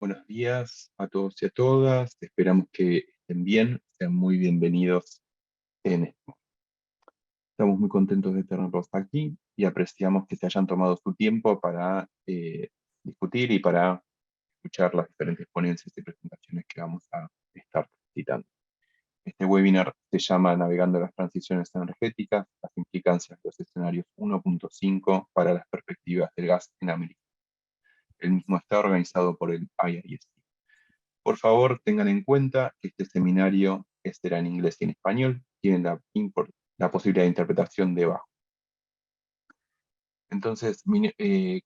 Buenos días a todos y a todas. Esperamos que estén bien, sean muy bienvenidos en esto. Estamos muy contentos de tenerlos aquí y apreciamos que se hayan tomado su tiempo para discutir y para escuchar las diferentes ponencias y presentaciones que vamos a estar citando. Este webinar se llama Navegando las transiciones energéticas, las implicancias de los escenarios 1.5 para las perspectivas del gas en América. El mismo está organizado por el IISC. Por favor, tengan en cuenta que este seminario será en inglés y en español. Tienen la posibilidad de interpretación debajo. Entonces,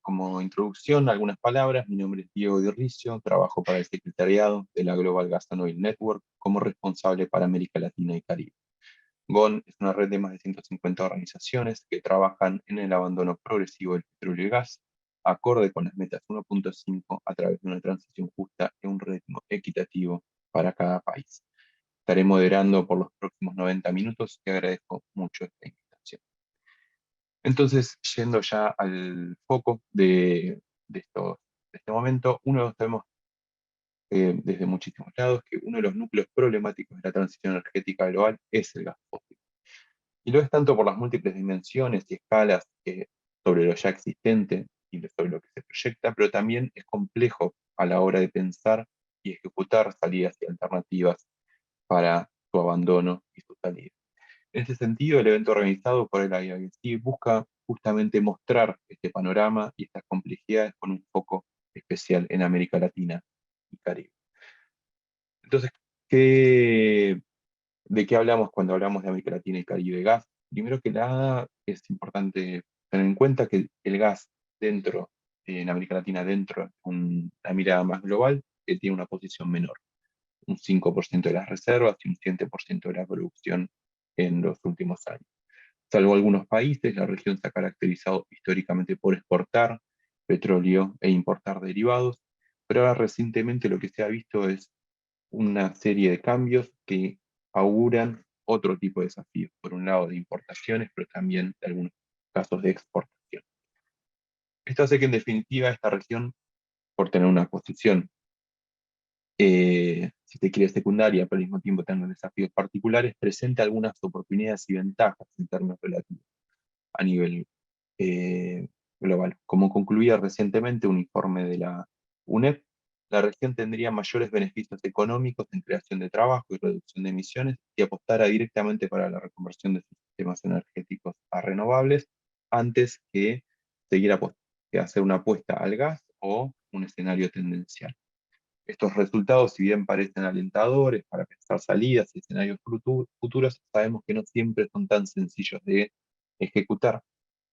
como introducción, algunas palabras. Mi nombre es Diego Di Riccio, trabajo para el secretariado de la Global Gas and Oil Network como responsable para América Latina y Caribe. GON es una red de más de 150 organizaciones que trabajan en el abandono progresivo del petróleo y gas, acorde con las metas 1.5 a través de una transición justa y un ritmo equitativo para cada país. Estaré moderando por los próximos 90 minutos y agradezco mucho esta invitación. Entonces, yendo ya al foco de este momento, sabemos desde muchísimos lados que uno de los núcleos problemáticos de la transición energética global es el gas fósil. Y lo es tanto por las múltiples dimensiones y escalas sobre lo ya existente y sobre lo que se proyecta, pero también es complejo a la hora de pensar y ejecutar salidas y alternativas para su abandono y su salida. En ese sentido, el evento organizado por el IISc busca justamente mostrar este panorama y estas complejidades con un foco especial en América Latina y Caribe. Entonces, ¿de qué hablamos cuando hablamos de América Latina y Caribe gas? Primero que nada, es importante tener en cuenta que el gas en América Latina, dentro de una mirada más global, que tiene una posición menor, un 5% de las reservas y un 7% de la producción en los últimos años. Salvo algunos países, la región se ha caracterizado históricamente por exportar petróleo e importar derivados, pero ahora recientemente lo que se ha visto es una serie de cambios que auguran otro tipo de desafíos, por un lado de importaciones, pero también de algunos casos de exportación. Esto hace que en definitiva esta región, por tener una posición, si se quiere, secundaria, pero al mismo tiempo tener desafíos particulares, presente algunas oportunidades y ventajas en términos relativos a nivel global. Como concluía recientemente un informe de la UNEP, la región tendría mayores beneficios económicos en creación de trabajo y reducción de emisiones si apostara directamente para la reconversión de sus sistemas energéticos a renovables antes que que hacer una apuesta al gas o un escenario tendencial. Estos resultados, si bien parecen alentadores para pensar salidas y escenarios futuros, sabemos que no siempre son tan sencillos de ejecutar.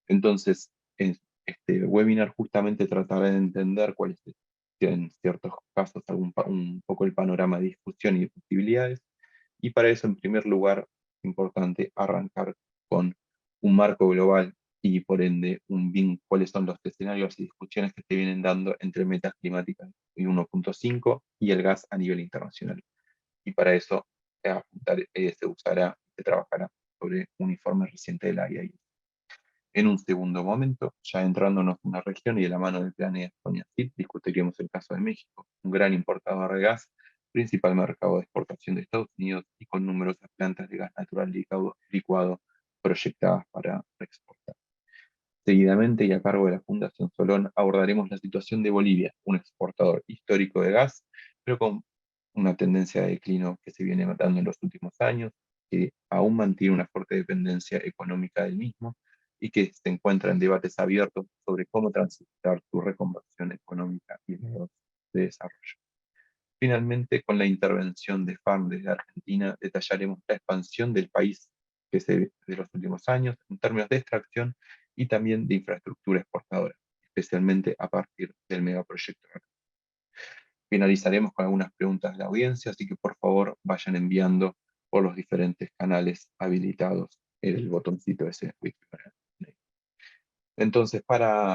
Entonces, este webinar justamente tratará de entender cuáles en ciertos casos un poco el panorama de discusión y de posibilidades. Y para eso, en primer lugar, es importante arrancar con un marco global y por ende cuáles son los escenarios y discusiones que se vienen dando entre metas climáticas y 1.5 y el gas a nivel internacional. Y para eso se trabajará sobre un informe reciente de la IAI. En un segundo momento, ya entrándonos en una región y de la mano del plan Estonia-CID, discutiremos el caso de México, un gran importador de gas, principal mercado de exportación de Estados Unidos y con numerosas plantas de gas natural licuado proyectadas para exportar. Seguidamente, y a cargo de la Fundación Solón, abordaremos la situación de Bolivia, un exportador histórico de gas, pero con una tendencia de declino que se viene dando en los últimos años, que aún mantiene una fuerte dependencia económica del mismo y que se encuentra en debates abiertos sobre cómo transitar su reconversión económica y de desarrollo. Finalmente, con la intervención de FARM desde Argentina, detallaremos la expansión del país de los últimos años en términos de extracción y también de infraestructura exportadora, especialmente a partir del megaproyecto. Finalizaremos con algunas preguntas de la audiencia, así que por favor vayan enviando por los diferentes canales habilitados el botoncito ese. Entonces,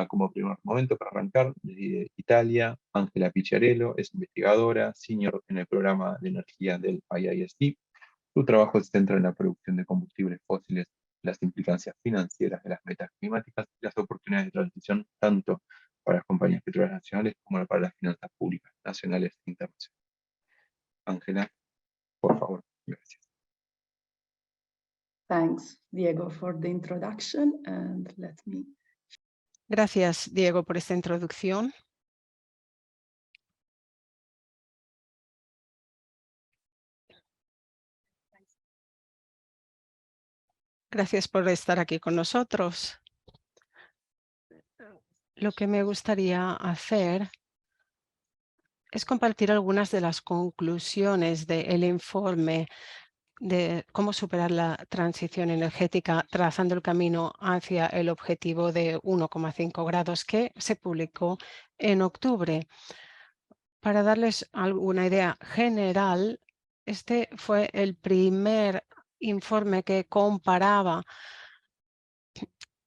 como primer momento, para arrancar, desde Italia, Ángela Picciarello es investigadora, senior en el programa de energía del IISc. Su trabajo se centra en la producción de combustibles fósiles, las implicancias financieras de las metas climáticas y las oportunidades de transición tanto para las compañías petroleras nacionales como para las finanzas públicas, nacionales e internacionales. Ángela, por favor. Gracias. Thanks, Diego, for the introduction, and let me... Gracias, Diego, por esta introducción. Gracias por estar aquí con nosotros. Lo que me gustaría hacer es compartir algunas de las conclusiones del informe de cómo superar la transición energética trazando el camino hacia el objetivo de 1,5 grados que se publicó en octubre. Para darles alguna idea general, este fue el primer informe que comparaba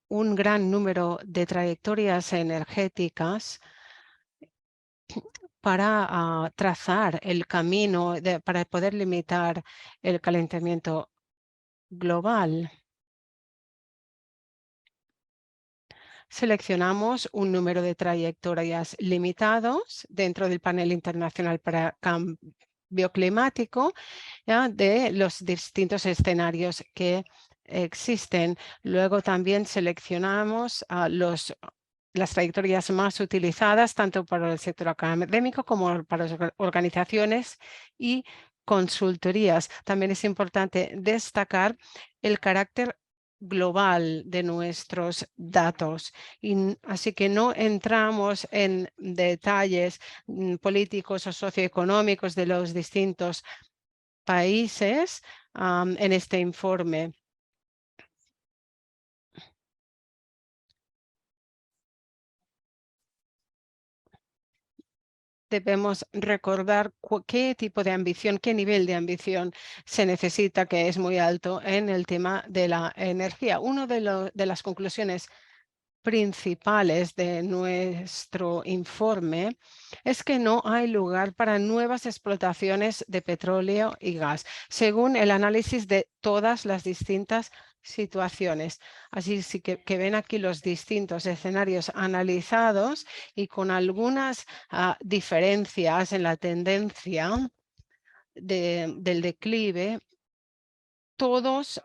un gran número de trayectorias energéticas para trazar el camino para poder limitar el calentamiento global. Seleccionamos un número de trayectorias limitados dentro del Panel Internacional para Cambio Climático, ¿ya?, de los distintos escenarios que existen. Luego también seleccionamos las trayectorias más utilizadas tanto para el sector académico como para las organizaciones y consultorías. También es importante destacar el carácter global de nuestros datos. Así que no entramos en detalles políticos o socioeconómicos de los distintos países en este informe. Debemos recordar qué tipo de ambición, qué nivel de ambición se necesita, que es muy alto en el tema de la energía. Una de las conclusiones principales de nuestro informe es que no hay lugar para nuevas explotaciones de petróleo y gas, según el análisis de todas las distintas situaciones. Así que ven aquí los distintos escenarios analizados y con algunas diferencias en la tendencia del declive. Todos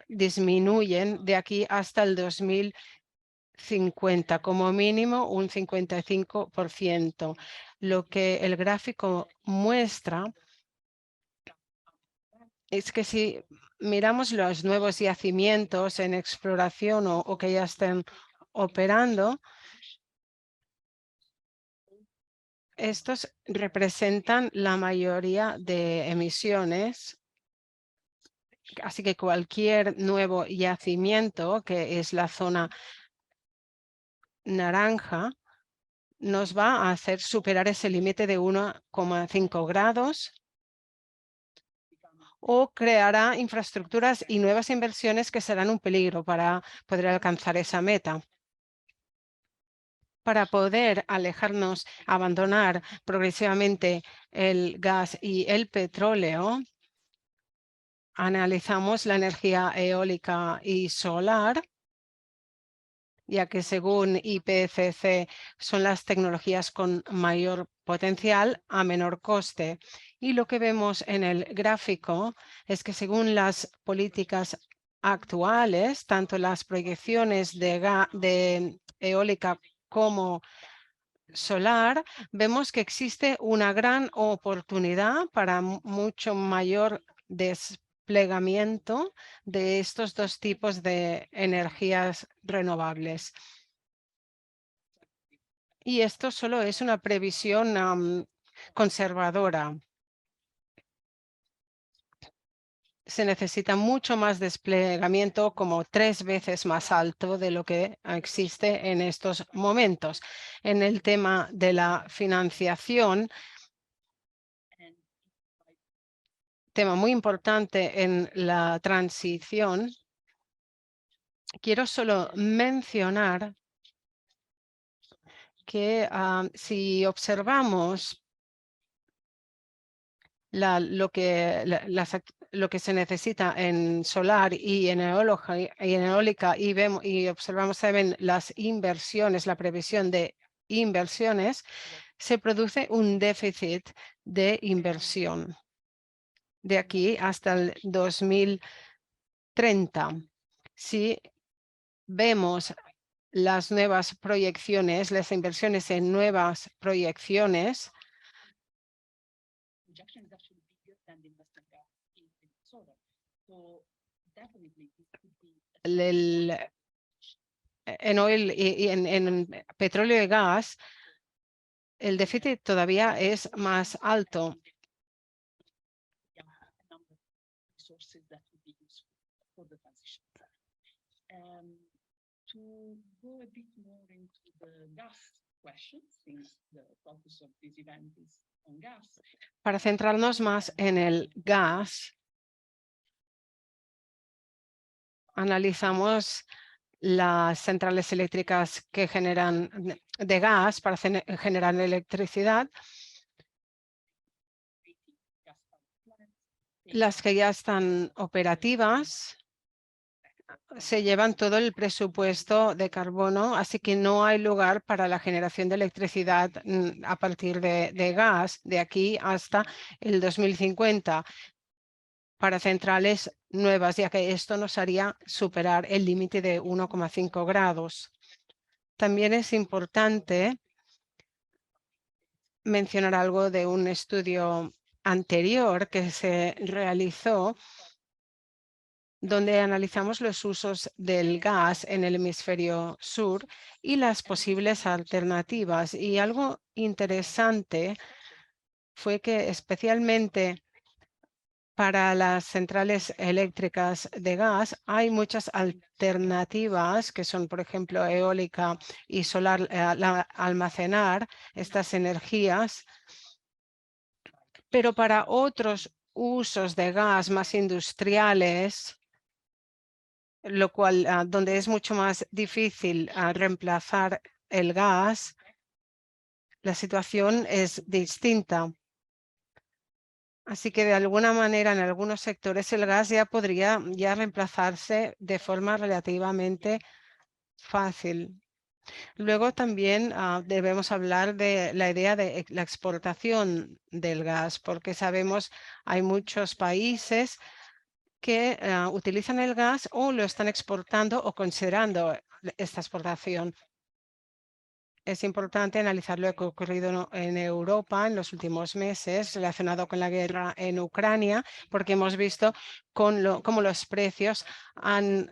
disminuyen de aquí hasta el 2050, como mínimo un 55%. Lo que el gráfico muestra es que si miramos los nuevos yacimientos en exploración o que ya estén operando, estos representan la mayoría de emisiones. Así que cualquier nuevo yacimiento, que es la zona naranja, nos va a hacer superar ese límite de 1,5 grados o creará infraestructuras y nuevas inversiones que serán un peligro para poder alcanzar esa meta. Para poder alejarnos, abandonar progresivamente el gas y el petróleo, analizamos la energía eólica y solar, ya que según IPCC son las tecnologías con mayor potencial a menor coste. Y lo que vemos en el gráfico es que según las políticas actuales, tanto las proyecciones de eólica como solar, vemos que existe una gran oportunidad para mucho mayor desplegamiento de estos dos tipos de energías renovables. Y esto solo es una previsión conservadora. Se necesita mucho más desplegamiento, como 3 veces más alto de lo que existe en estos momentos. En el tema de la financiación, tema muy importante en la transición, quiero solo mencionar que si observamos lo que se necesita en solar y en eólica y observamos también las inversiones, la previsión de inversiones, se produce un déficit de inversión de aquí hasta el 2030. Si vemos las nuevas proyecciones, las inversiones en nuevas proyecciones, en oil y en petróleo y gas, el déficit todavía es más alto. Para centrarnos más en el gas, analizamos las centrales eléctricas que generan de gas para generar electricidad, las que ya están operativas se llevan todo el presupuesto de carbono, así que no hay lugar para la generación de electricidad a partir de gas de aquí hasta el 2050 para centrales nuevas, ya que esto nos haría superar el límite de 1,5 grados. También es importante mencionar algo de un estudio anterior que se realizó donde analizamos los usos del gas en el hemisferio sur y las posibles alternativas. Y algo interesante fue que especialmente para las centrales eléctricas de gas hay muchas alternativas que son, por ejemplo, eólica y solar, almacenar estas energías, pero para otros usos de gas más industriales, lo cual donde es mucho más difícil reemplazar el gas, la situación es distinta. Así que de alguna manera en algunos sectores el gas ya podría reemplazarse de forma relativamente fácil. Luego también debemos hablar de la idea de la exportación del gas, porque sabemos hay muchos países que utilizan el gas o lo están exportando o considerando esta exportación. Es importante analizar lo que ha ocurrido en Europa en los últimos meses relacionado con la guerra en Ucrania, porque hemos visto cómo los precios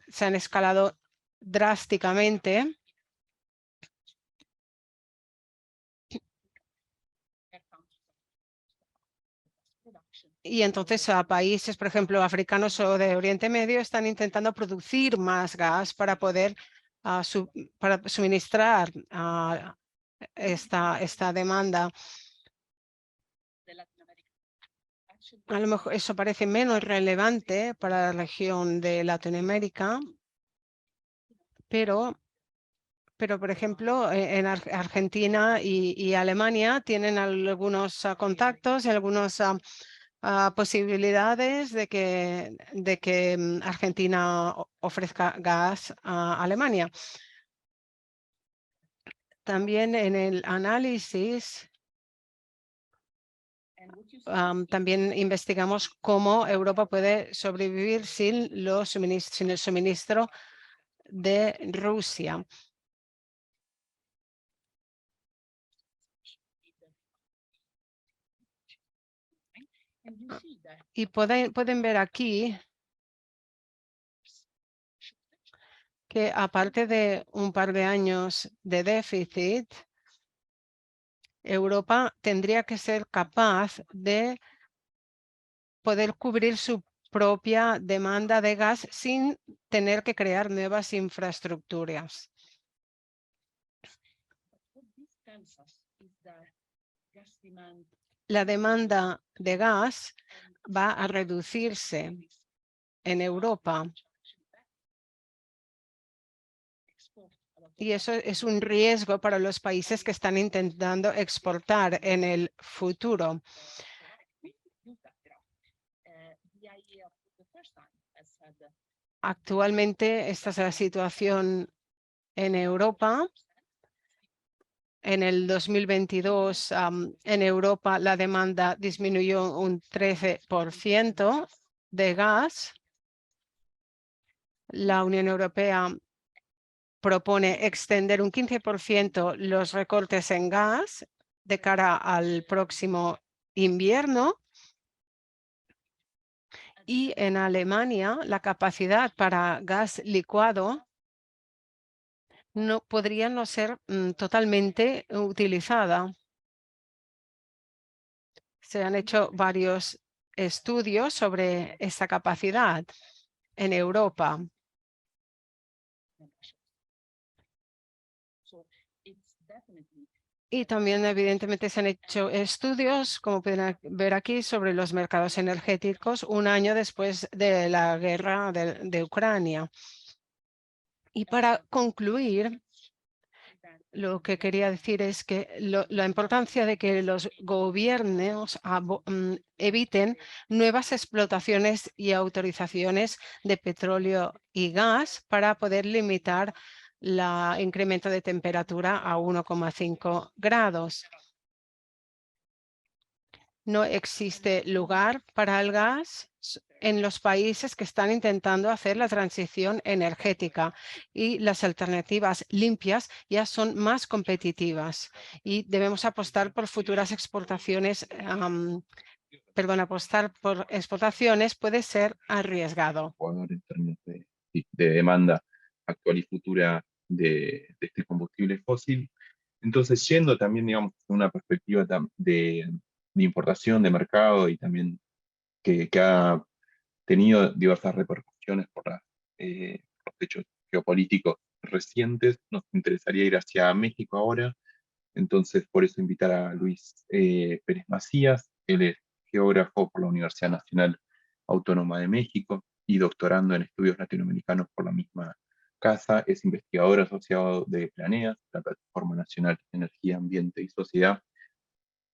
se han escalado drásticamente. Y entonces a países, por ejemplo, africanos o de Oriente Medio están intentando producir más gas para poder para suministrar esta demanda. A lo mejor eso parece menos relevante para la región de Latinoamérica, pero por ejemplo, en Argentina y Alemania tienen algunos contactos y algunas posibilidades de que Argentina ofrezca gas a Alemania. También en el análisis también investigamos cómo Europa puede sobrevivir sin el suministro de Rusia. Y pueden ver aquí que aparte de un par de años de déficit, Europa tendría que ser capaz de poder cubrir su propia demanda de gas sin tener que crear nuevas infraestructuras. La demanda de gas va a reducirse en Europa. Y eso es un riesgo para los países que están intentando exportar en el futuro. Actualmente esta es la situación en Europa. En el 2022, en Europa, la demanda disminuyó un 13% de gas. La Unión Europea propone extender un 15% los recortes en gas de cara al próximo invierno. Y en Alemania, la capacidad para gas licuado podría no ser totalmente utilizada. Se han hecho varios estudios sobre esta capacidad en Europa. Y también, evidentemente, se han hecho estudios, como pueden ver aquí, sobre los mercados energéticos un año después de la guerra de Ucrania. Y para concluir, lo que quería decir es que la importancia de que los gobiernos eviten nuevas explotaciones y autorizaciones de petróleo y gas para poder limitar el incremento de temperatura a 1,5 grados. No existe lugar para el gas en los países que están intentando hacer la transición energética, y las alternativas limpias ya son más competitivas y debemos apostar por futuras exportaciones. Apostar por exportaciones puede ser arriesgado. En términos de demanda actual y futura de este combustible fósil. Entonces, yendo también, digamos, a una perspectiva de importación, de mercado, y también que ha tenido diversas repercusiones por los hechos geopolíticos recientes, nos interesaría ir hacia México ahora. Entonces, por eso invitar a Luis Pérez Macías. Él es geógrafo por la Universidad Nacional Autónoma de México y doctorando en estudios latinoamericanos por la misma casa. Es investigador asociado de Planeas, la Plataforma Nacional de Energía, Ambiente y Sociedad,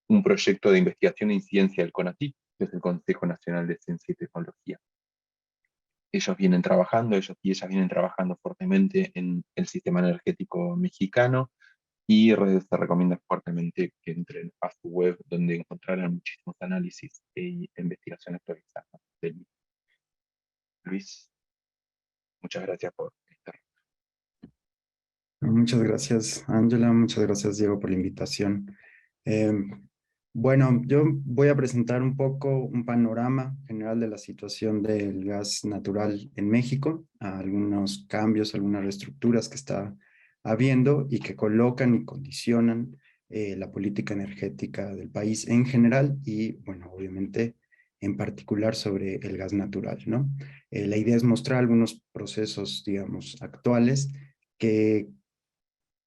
un proyecto de investigación e incidencia del CONACYT, que es el Consejo Nacional de Ciencia y Tecnología. Ellos y ellas vienen trabajando fuertemente en el sistema energético mexicano, y se recomienda fuertemente que entren a su web, donde encontrarán muchísimos análisis e investigación actualizada del mismo. Luis, muchas gracias por estar. Muchas gracias, Ángela. Muchas gracias, Diego, por la invitación. Bueno, yo voy a presentar un poco un panorama general de la situación del gas natural en México, algunos cambios, algunas reestructuras que está habiendo y que colocan y condicionan la política energética del país en general y, bueno, obviamente en particular sobre el gas natural, ¿no? La idea es mostrar algunos procesos, digamos, actuales que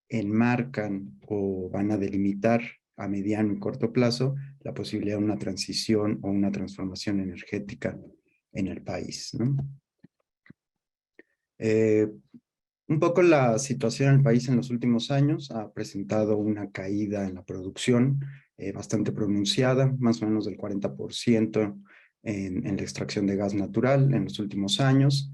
enmarcan o van a delimitar a mediano y corto plazo la posibilidad de una transición o una transformación energética en el país, ¿no? Un poco la situación en el país en los últimos años ha presentado una caída en la producción bastante pronunciada, más o menos del 40% en la extracción de gas natural en los últimos años,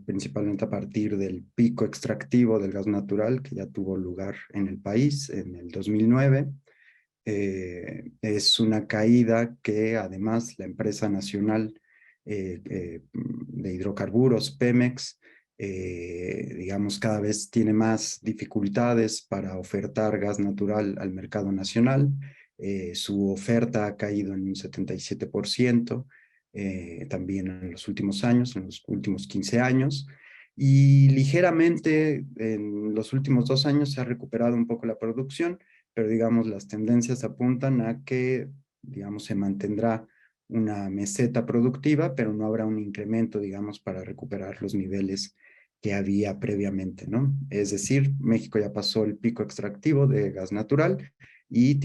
principalmente a partir del pico extractivo del gas natural que ya tuvo lugar en el país en el 2009. Es una caída que además la empresa nacional de hidrocarburos, Pemex, digamos, cada vez tiene más dificultades para ofertar gas natural al mercado nacional. Su oferta ha caído en un 77% también en los últimos años, en los últimos 15 años. Y ligeramente en los últimos 2 años se ha recuperado un poco la producción, pero digamos las tendencias apuntan a que, digamos, se mantendrá una meseta productiva, pero no habrá un incremento, digamos, para recuperar los niveles que había previamente, ¿no? Es decir, México ya pasó el pico extractivo de gas natural y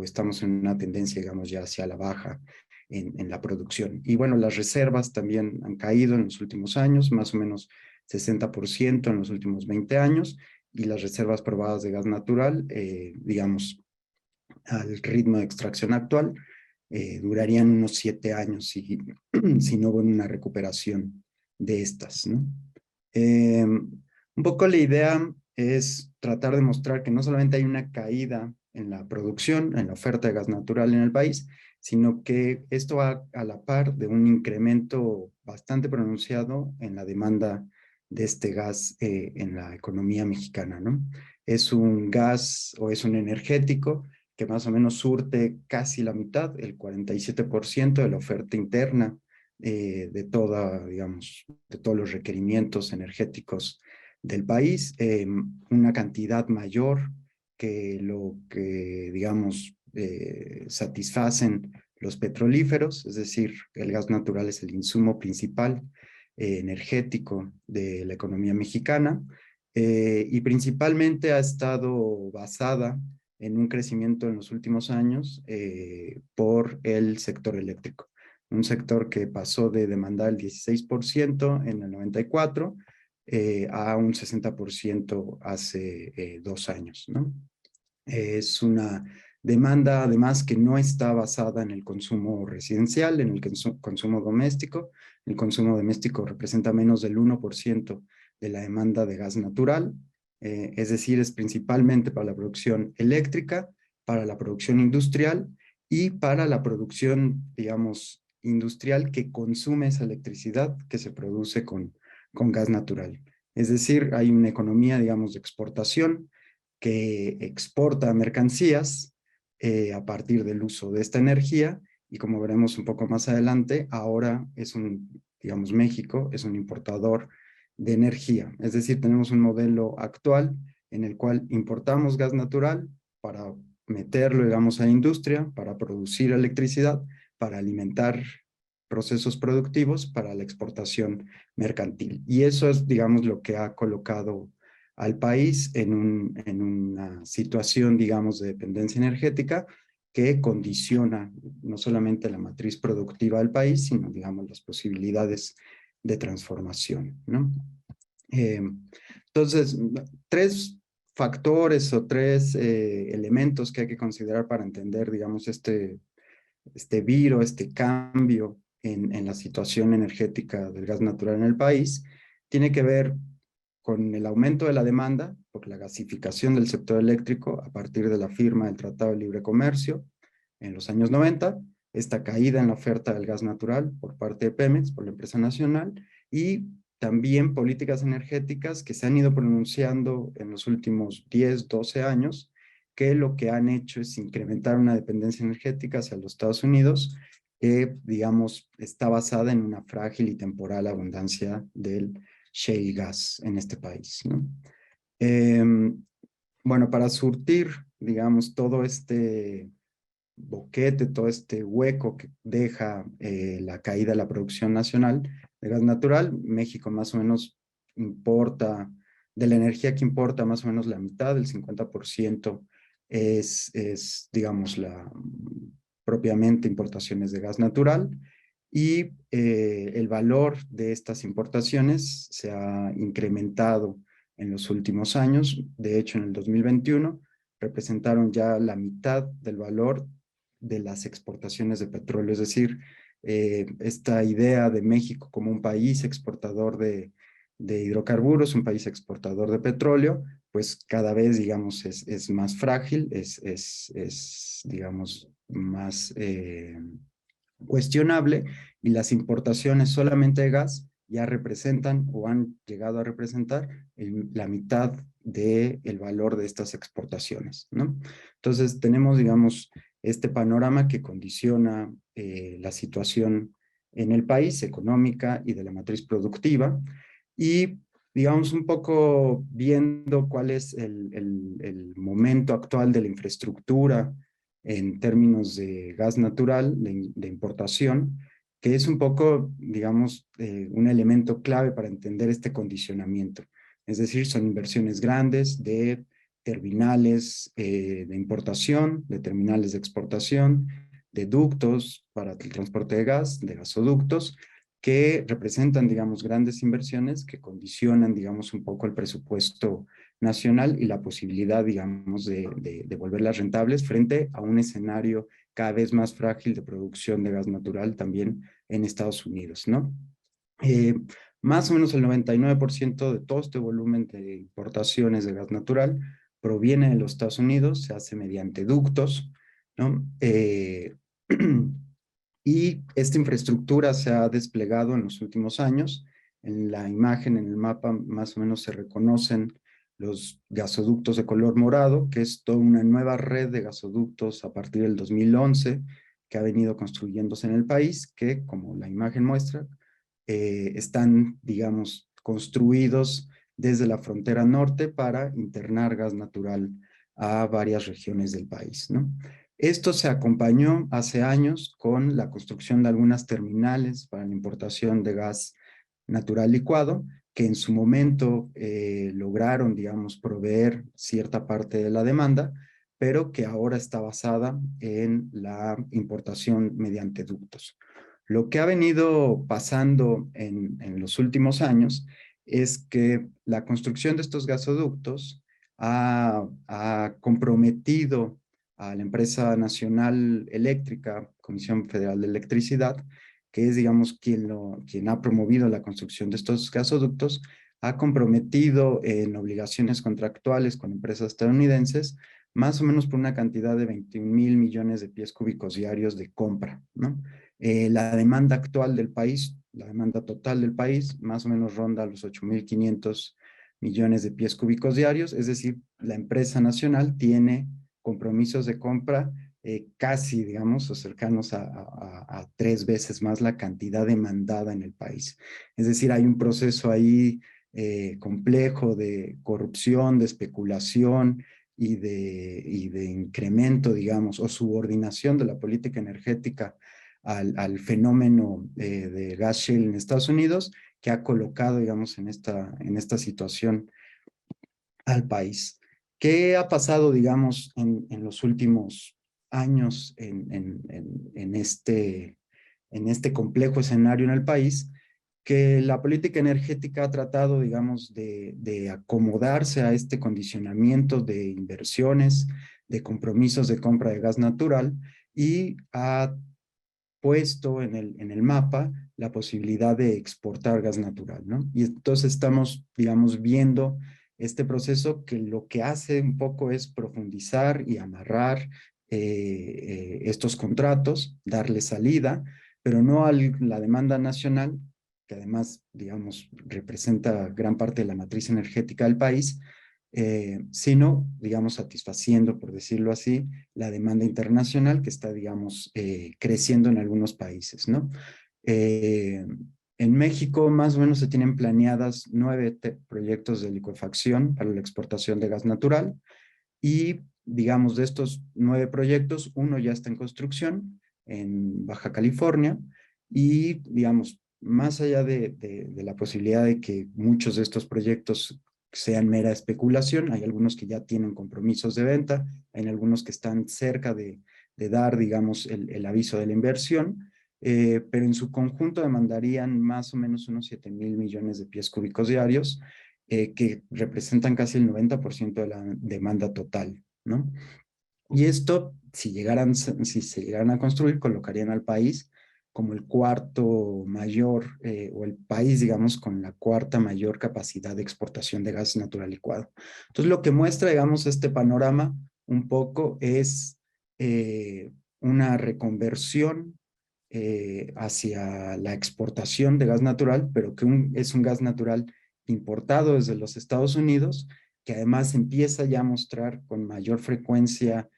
estamos en una tendencia, digamos, ya hacia la baja en la producción. Y bueno, las reservas también han caído en los últimos años, más o menos 60% en los últimos 20 años, y las reservas probadas de gas natural, digamos, al ritmo de extracción actual, durarían unos 7 años si no hubo una recuperación de estas, ¿no? Un poco la idea es tratar de mostrar que no solamente hay una caída en la producción, en la oferta de gas natural en el país, sino que esto va a la par de un incremento bastante pronunciado en la demanda de este gas en la economía mexicana, ¿no? Es un gas o es un energético que más o menos surte casi la mitad, el 47% de la oferta interna de toda, digamos, de todos los requerimientos energéticos del país, una cantidad mayor que lo que, digamos, satisfacen los petrolíferos, es decir, el gas natural es el insumo principal energético de la economía mexicana y principalmente ha estado basada en un crecimiento en los últimos años por el sector eléctrico. Un sector que pasó de demandar el 16% en el 94 a un 60% hace 2 años, ¿no? Es una demanda además que no está basada en el consumo residencial, en el consumo doméstico. El consumo doméstico representa menos del 1% de la demanda de gas natural, es decir, es principalmente para la producción eléctrica, para la producción industrial y para la producción, digamos, industrial que consume esa electricidad que se produce con gas natural. Es decir, hay una economía, digamos, de exportación que exporta mercancías a partir del uso de esta energía y como veremos un poco más adelante, ahora es digamos, México es un importador de energía. Es decir, tenemos un modelo actual en el cual importamos gas natural para meterlo, digamos, a la industria, para producir electricidad, para alimentar procesos productivos para la exportación mercantil. Y eso es, digamos, lo que ha colocado al país en una situación, digamos, de dependencia energética que condiciona no solamente la matriz productiva del país, sino, digamos, las posibilidades de transformación, ¿no? Entonces, 3 factores o 3 elementos que hay que considerar para entender, digamos, este viro, este cambio en la situación energética del gas natural en el país, tiene que ver con el aumento de la demanda por la gasificación del sector eléctrico a partir de la firma del Tratado de Libre Comercio en los años 90, esta caída en la oferta del gas natural por parte de Pemex, por la empresa nacional, y también políticas energéticas que se han ido pronunciando en los últimos 10, 12 años, que lo que han hecho es incrementar una dependencia energética hacia los Estados Unidos, que, digamos, está basada en una frágil y temporal abundancia del shale gas en este país, ¿no? Bueno, para surtir, digamos, todo este boquete, todo este hueco que deja la caída de la producción nacional de gas natural, México más o menos importa, de la energía que importa más o menos la mitad, el 50% es digamos, propiamente importaciones de gas natural, y el valor de estas importaciones se ha incrementado en los últimos años. De hecho, en el 2021 representaron ya la mitad del valor de las exportaciones de petróleo. Es decir, esta idea de México como un país exportador de hidrocarburos, un país exportador de petróleo, pues cada vez, digamos, es más frágil, digamos, más cuestionable, y las importaciones solamente de gas ya representan o han llegado a representar la mitad del valor de estas exportaciones, ¿no? Entonces tenemos, digamos, este panorama que condiciona la situación en el país, económica y de la matriz productiva, y digamos un poco viendo cuál es el momento actual de la infraestructura en términos de gas natural, de importación, que es un poco, digamos, un elemento clave para entender este condicionamiento. Es decir, son inversiones grandes de terminales de importación, de terminales de exportación, de ductos para el transporte de gas, de gasoductos, que representan, digamos, grandes inversiones que condicionan, digamos, un poco el presupuesto nacional y la posibilidad, digamos, de volverlas rentables frente a un escenario cada vez más frágil de producción de gas natural también en Estados Unidos, ¿no? Más o menos el 99% de todo este volumen de importaciones de gas natural proviene de los Estados Unidos, se hace mediante ductos, ¿no? Y esta infraestructura se ha desplegado en los últimos años. En la imagen, en el mapa, más o menos se reconocen los gasoductos de color morado, que es toda una nueva red de gasoductos a partir del 2011, que ha venido construyéndose en el país, que, como la imagen muestra, están, digamos, construidos desde la frontera norte para internar gas natural a varias regiones del país, ¿no? Esto se acompañó hace años con la construcción de algunas terminales para la importación de gas natural licuado, que en su momento lograron, digamos, proveer cierta parte de la demanda, pero que ahora está basada en la importación mediante ductos. Lo que ha venido pasando en los últimos años es que la construcción de estos gasoductos ha comprometido a la empresa nacional eléctrica, Comisión Federal de Electricidad, que es, digamos, quien ha promovido la construcción de estos gasoductos, ha comprometido en obligaciones contractuales con empresas estadounidenses más o menos por una cantidad de 21,000 millones de pies cúbicos diarios de compra, ¿no? La demanda actual del país, la demanda total del país, más o menos ronda los 8,500 millones de pies cúbicos diarios, es decir, la empresa nacional tiene compromisos de compra casi, digamos, o cercanos a 3 veces más la cantidad demandada en el país. Es decir, hay un proceso ahí complejo de corrupción, de especulación y de incremento, digamos, o subordinación de la política energética al fenómeno de gas shale en Estados Unidos, que ha colocado, digamos, en esta situación al país. ¿Qué ha pasado, digamos, en los últimos años en este complejo escenario en el país? Que la política energética ha tratado, digamos, de acomodarse a este condicionamiento de inversiones, de compromisos de compra de gas natural y ha puesto en el mapa la posibilidad de exportar gas natural, ¿no? Y entonces estamos, digamos, viendo este proceso que lo que hace un poco es profundizar y amarrar estos contratos, darle salida, pero no a la demanda nacional, que además, digamos, representa gran parte de la matriz energética del país, sino, digamos, satisfaciendo, por decirlo así, la demanda internacional que está, digamos, creciendo en algunos países, ¿no? En México más o menos se tienen planeadas 9 proyectos de licuefacción para la exportación de gas natural y, digamos, de estos 9 proyectos, uno ya está en construcción en Baja California y, digamos, más allá de la posibilidad de que muchos de estos proyectos sean mera especulación, hay algunos que ya tienen compromisos de venta, hay algunos que están cerca de dar, digamos, el aviso de la inversión, pero en su conjunto demandarían más o menos unos 7,000 millones de pies cúbicos diarios, que representan casi el 90% de la demanda total, ¿no? Y esto, si se llegaran a construir, colocarían al país como el cuarto mayor, o el país, digamos, con la cuarta mayor capacidad de exportación de gas natural licuado. Entonces, lo que muestra, digamos, este panorama un poco es una reconversión hacia la exportación de gas natural, pero que es un gas natural importado desde los Estados Unidos, que además empieza ya a mostrar con mayor frecuencia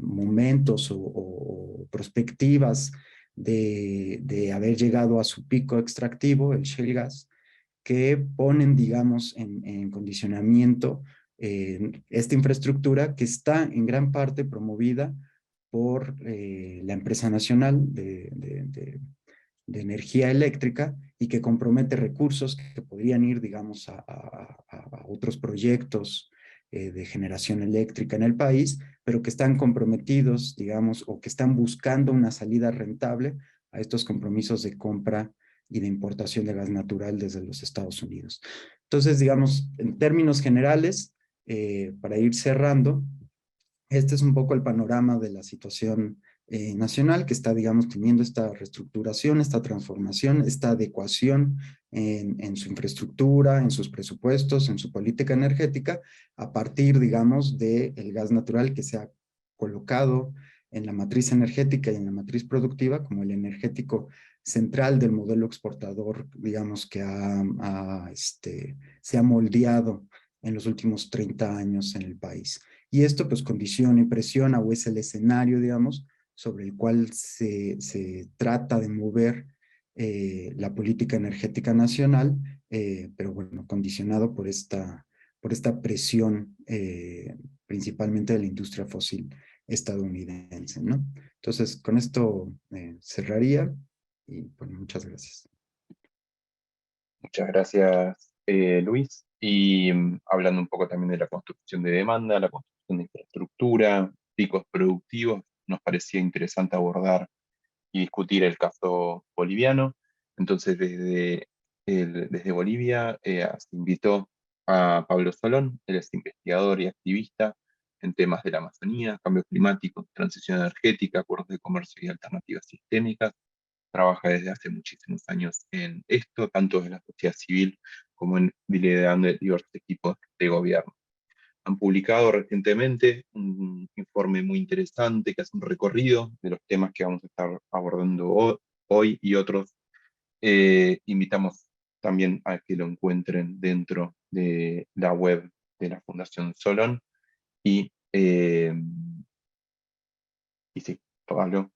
momentos o perspectivas de haber llegado a su pico extractivo, el shale gas, que ponen, digamos, en condicionamiento esta infraestructura que está en gran parte promovida por la empresa nacional de energía eléctrica y que compromete recursos que podrían ir, digamos, a otros proyectos de generación eléctrica en el país, pero que están comprometidos, digamos, o que están buscando una salida rentable a estos compromisos de compra y de importación de gas natural desde los Estados Unidos. Entonces, digamos, en términos generales, para ir cerrando, este es un poco el panorama de la situación nacional que está, digamos, teniendo esta reestructuración, esta transformación, esta adecuación en su infraestructura, en sus presupuestos, en su política energética, a partir, digamos, del gas natural que se ha colocado en la matriz energética y en la matriz productiva como el energético central del modelo exportador, digamos, que se ha moldeado en los últimos 30 años en el país. Y esto pues condiciona y presiona, o es el escenario, digamos, sobre el cual se trata de mover la política energética nacional, pero bueno, condicionado por esta presión principalmente de la industria fósil estadounidense, ¿no? Entonces, con esto cerraría y bueno, muchas gracias. Muchas gracias, Luis. Y hablando un poco también de la construcción de demanda, la construcción de infraestructura, picos productivos, nos parecía interesante abordar y discutir el caso boliviano. Entonces, desde Bolivia se invitó a Pablo Solón. Él es investigador y activista en temas de la Amazonía, cambio climático, transición energética, acuerdos de comercio y alternativas sistémicas. Trabaja desde hace muchísimos años en esto, tanto en la sociedad civil como en liderando diversos equipos de gobierno. Han publicado recientemente un informe muy interesante que hace un recorrido de los temas que vamos a estar abordando hoy y otros. Invitamos también a que lo encuentren dentro de la web de la Fundación Solón. Y sí, Pablo.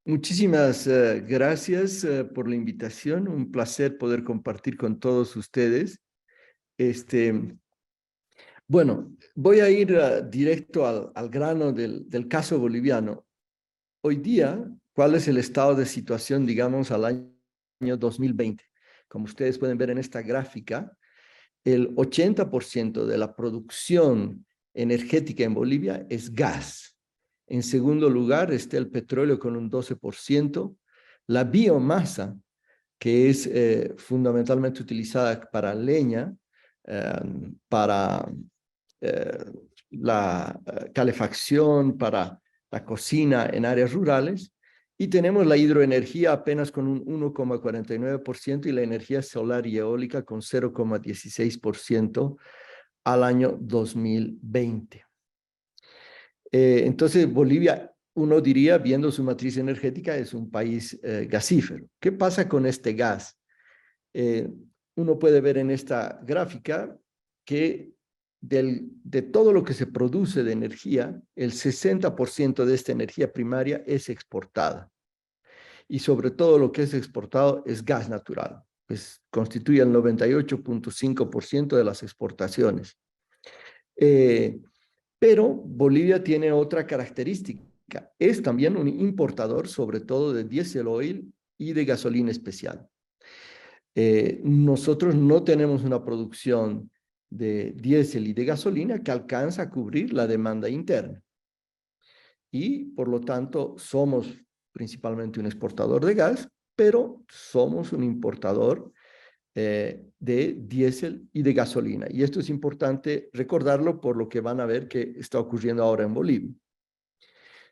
Muchísimas gracias por la invitación. Un placer poder compartir con todos ustedes. Bueno, voy a ir directo al grano del caso boliviano. Hoy día, ¿cuál es el estado de situación, digamos, al año 2020? Como ustedes pueden ver en esta gráfica, el 80% de la producción energética en Bolivia es gas. En segundo lugar está el petróleo con un 12%, la biomasa, que es fundamentalmente utilizada para leña, para la calefacción, para la cocina en áreas rurales, y tenemos la hidroenergía apenas con un 1,49% y la energía solar y eólica con 0,16% al año 2020. Entonces, Bolivia, uno diría, viendo su matriz energética, es un país gasífero. ¿Qué pasa con este gas? Uno puede ver en esta gráfica que de todo lo que se produce de energía, el 60% de esta energía primaria es exportada. Y sobre todo lo que es exportado es gas natural, pues constituye el 98,5% de las exportaciones. Pero Bolivia tiene otra característica. Es también un importador, sobre todo de diésel oil y de gasolina especial. Nosotros no tenemos una producción de diésel y de gasolina que alcanza a cubrir la demanda interna. Y por lo tanto somos principalmente un exportador de gas, pero somos un importador de diésel y de gasolina. Y esto es importante recordarlo por lo que van a ver que está ocurriendo ahora en Bolivia.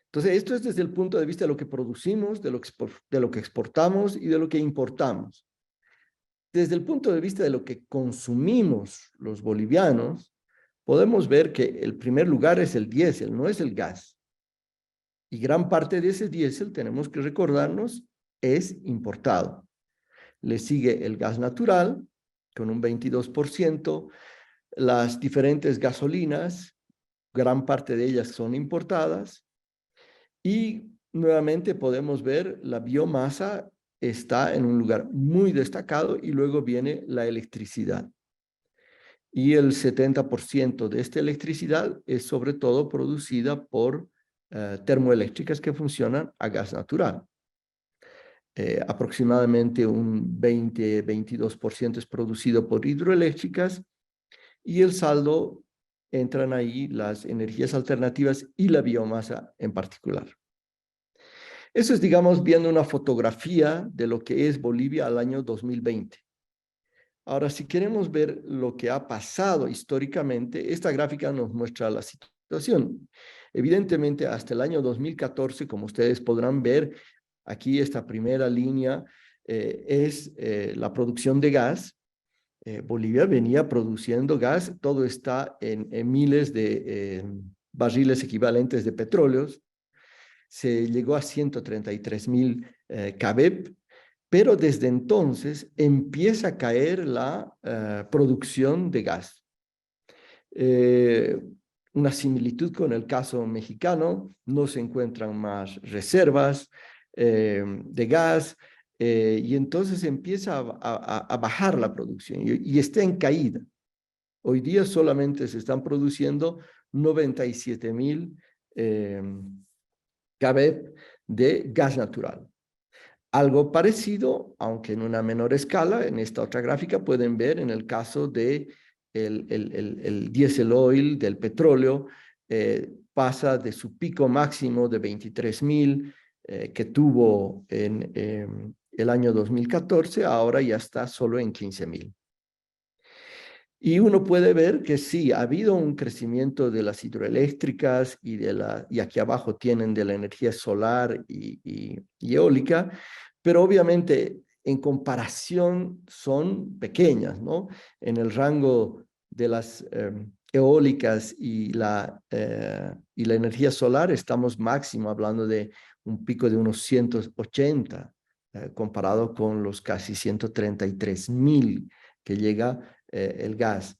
Entonces, esto es desde el punto de vista de lo que producimos, de lo que exportamos y de lo que importamos. Desde el punto de vista de lo que consumimos los bolivianos, podemos ver que el primer lugar es el diésel, no es el gas. Y gran parte de ese diésel, tenemos que recordarnos, es importado. Le sigue el gas natural, con un 22%, las diferentes gasolinas, gran parte de ellas son importadas, y nuevamente podemos ver la biomasa está en un lugar muy destacado, y luego viene la electricidad. Y el 70% de esta electricidad es sobre todo producida por termoeléctricas que funcionan a gas natural. Aproximadamente un 20-22% es producido por hidroeléctricas, y el saldo entran ahí las energías alternativas y la biomasa en particular. Eso es, digamos, viendo una fotografía de lo que es Bolivia al año 2020. Ahora, si queremos ver lo que ha pasado históricamente, esta gráfica nos muestra la situación situación. Evidentemente, hasta el año 2014, como ustedes podrán ver, aquí esta primera línea es la producción de gas. Bolivia venía produciendo gas, todo está en miles de barriles equivalentes de petróleos. Se llegó a 133.000 kbep, pero desde entonces empieza a caer la producción de gas. Una similitud con el caso mexicano, no se encuentran más reservas de gas, y entonces empieza a bajar la producción y está en caída. Hoy día solamente se están produciendo 97.000 kbep de gas natural. Algo parecido, aunque en una menor escala, en esta otra gráfica pueden ver en el caso de el diesel oil, del petróleo, pasa de su pico máximo de 23.000 que tuvo en el año 2014, ahora ya está solo en 15.000. Y uno puede ver que sí, ha habido un crecimiento de las hidroeléctricas y aquí abajo tienen de la energía solar y eólica, pero obviamente en comparación son pequeñas, ¿no? En el rango de las eólicas y la energía solar estamos máximo hablando de un pico de unos 180, comparado con los casi 133.000 que llega el gas.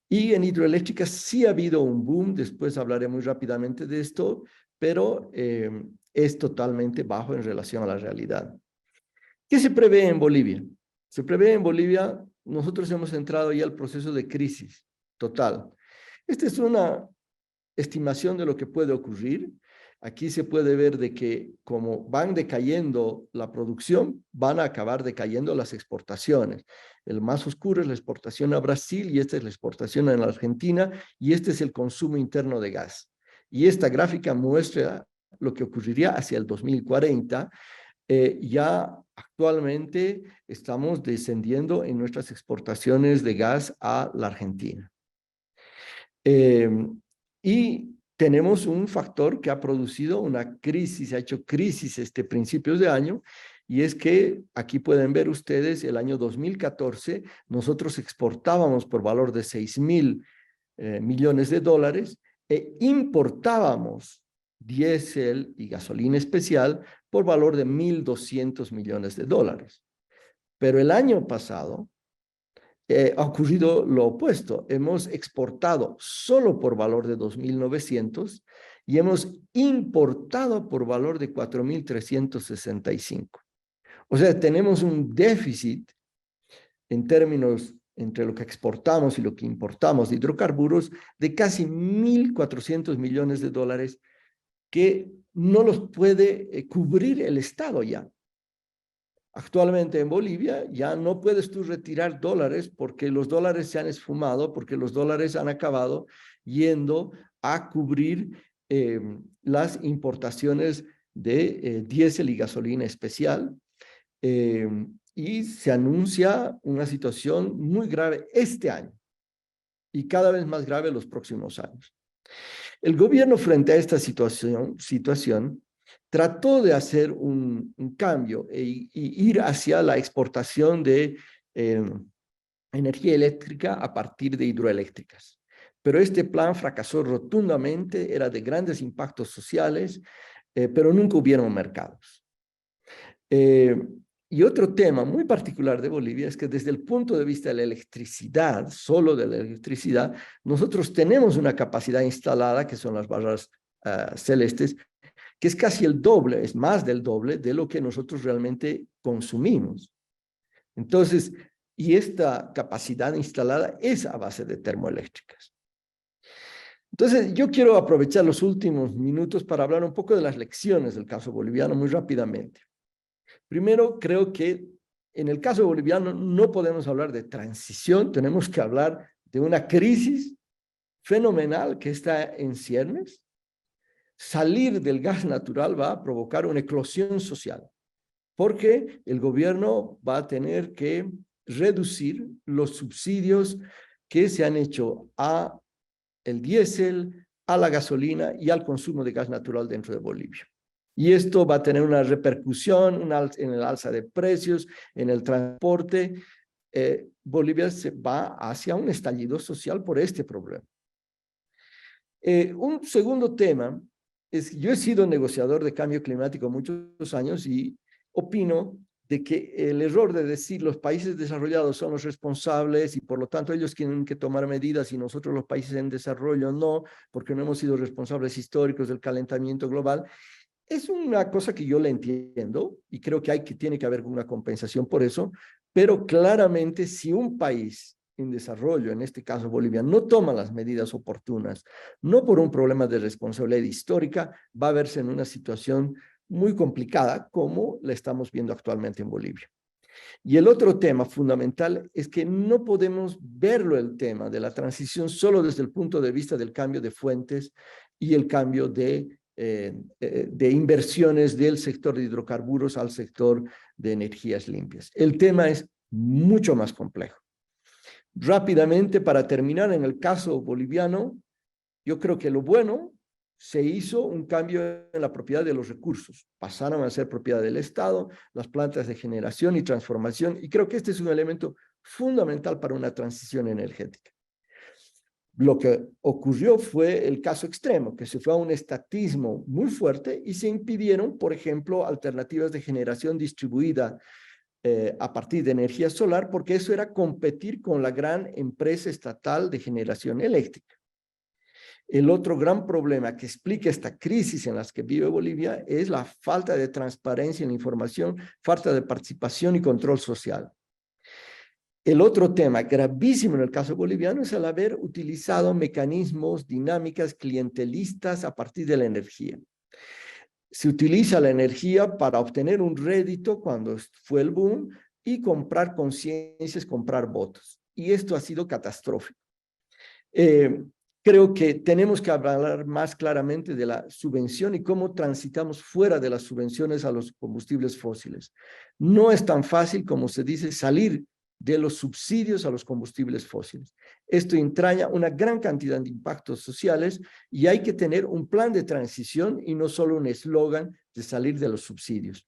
Y en hidroeléctricas sí ha habido un boom, después hablaré muy rápidamente de esto, pero es totalmente bajo en relación a la realidad. ¿Qué se prevé en Bolivia? Se prevé en Bolivia, nosotros hemos entrado ya al proceso de crisis total. Esta es una estimación de lo que puede ocurrir. Aquí se puede ver de que como van decayendo la producción, van a acabar decayendo las exportaciones. El más oscuro es la exportación a Brasil y esta es la exportación en la Argentina y este es el consumo interno de gas. Y esta gráfica muestra lo que ocurriría hacia el 2040. Ya actualmente estamos descendiendo en nuestras exportaciones de gas a la Argentina. Y tenemos un factor que ha producido una crisis, ha hecho crisis principios de año, y es que aquí pueden ver ustedes el año 2014, nosotros exportábamos por valor de 6.000 millones de dólares e importábamos diésel y gasolina especial por valor de 1.200 millones de dólares. Pero el año pasado ha ocurrido lo opuesto. Hemos exportado solo por valor de 2.900 y hemos importado por valor de 4.365. O sea, tenemos un déficit en términos entre lo que exportamos y lo que importamos de hidrocarburos de casi 1.400 millones de dólares que no los puede cubrir el Estado ya. Actualmente en Bolivia ya no puedes tú retirar dólares porque los dólares se han esfumado, porque los dólares han acabado yendo a cubrir las importaciones de diésel y gasolina especial. Y se anuncia una situación muy grave este año y cada vez más grave los próximos años. El gobierno frente a esta situación trató de hacer un cambio e ir hacia la exportación de energía eléctrica a partir de hidroeléctricas. Pero este plan fracasó rotundamente, era de grandes impactos sociales, pero nunca hubieron mercados. Y otro tema muy particular de Bolivia es que desde el punto de vista de la electricidad, solo de la electricidad, nosotros tenemos una capacidad instalada, que son las barras celestes, que es casi el doble, es más del doble de lo que nosotros realmente consumimos. Entonces, y esta capacidad instalada es a base de termoeléctricas. Entonces, yo quiero aprovechar los últimos minutos para hablar un poco de las lecciones del caso boliviano muy rápidamente. Primero, creo que en el caso boliviano no podemos hablar de transición, tenemos que hablar de una crisis fenomenal que está en ciernes. Salir del gas natural va a provocar una eclosión social, porque el gobierno va a tener que reducir los subsidios que se han hecho a el diésel, a la gasolina y al consumo de gas natural dentro de Bolivia. Y esto va a tener una repercusión en el alza de precios, en el transporte. Bolivia se va hacia un estallido social por este problema. Un segundo tema es que yo he sido negociador de cambio climático muchos años y opino de que el error de decir los países desarrollados son los responsables y por lo tanto ellos tienen que tomar medidas y nosotros los países en desarrollo no, porque no hemos sido responsables históricos del calentamiento global, es una cosa que yo le entiendo y creo que tiene que haber una compensación por eso, pero claramente si un país en desarrollo, en este caso Bolivia, no toma las medidas oportunas, no por un problema de responsabilidad histórica, va a verse en una situación muy complicada como la estamos viendo actualmente en Bolivia. Y el otro tema fundamental es que no podemos verlo el tema de la transición solo desde el punto de vista del cambio de fuentes y el cambio de inversiones del sector de hidrocarburos al sector de energías limpias. El tema es mucho más complejo. Rápidamente, para terminar, en el caso boliviano, yo creo que lo bueno, se hizo un cambio en la propiedad de los recursos. Pasaron a ser propiedad del Estado, las plantas de generación y transformación, y creo que este es un elemento fundamental para una transición energética. Lo que ocurrió fue el caso extremo, que se fue a un estatismo muy fuerte y se impidieron, por ejemplo, alternativas de generación distribuida a partir de energía solar, porque eso era competir con la gran empresa estatal de generación eléctrica. El otro gran problema que explica esta crisis en la que vive Bolivia es la falta de transparencia en la información, falta de participación y control social. El otro tema gravísimo en el caso boliviano es el haber utilizado mecanismos, dinámicas clientelistas a partir de la energía. Se utiliza la energía para obtener un rédito cuando fue el boom y comprar conciencias, comprar votos. Y esto ha sido catastrófico. Creo que tenemos que hablar más claramente de la subvención y cómo transitamos fuera de las subvenciones a los combustibles fósiles. No es tan fácil como se dice salir de los subsidios a los combustibles fósiles. Esto entraña una gran cantidad de impactos sociales y hay que tener un plan de transición y no solo un eslogan de salir de los subsidios.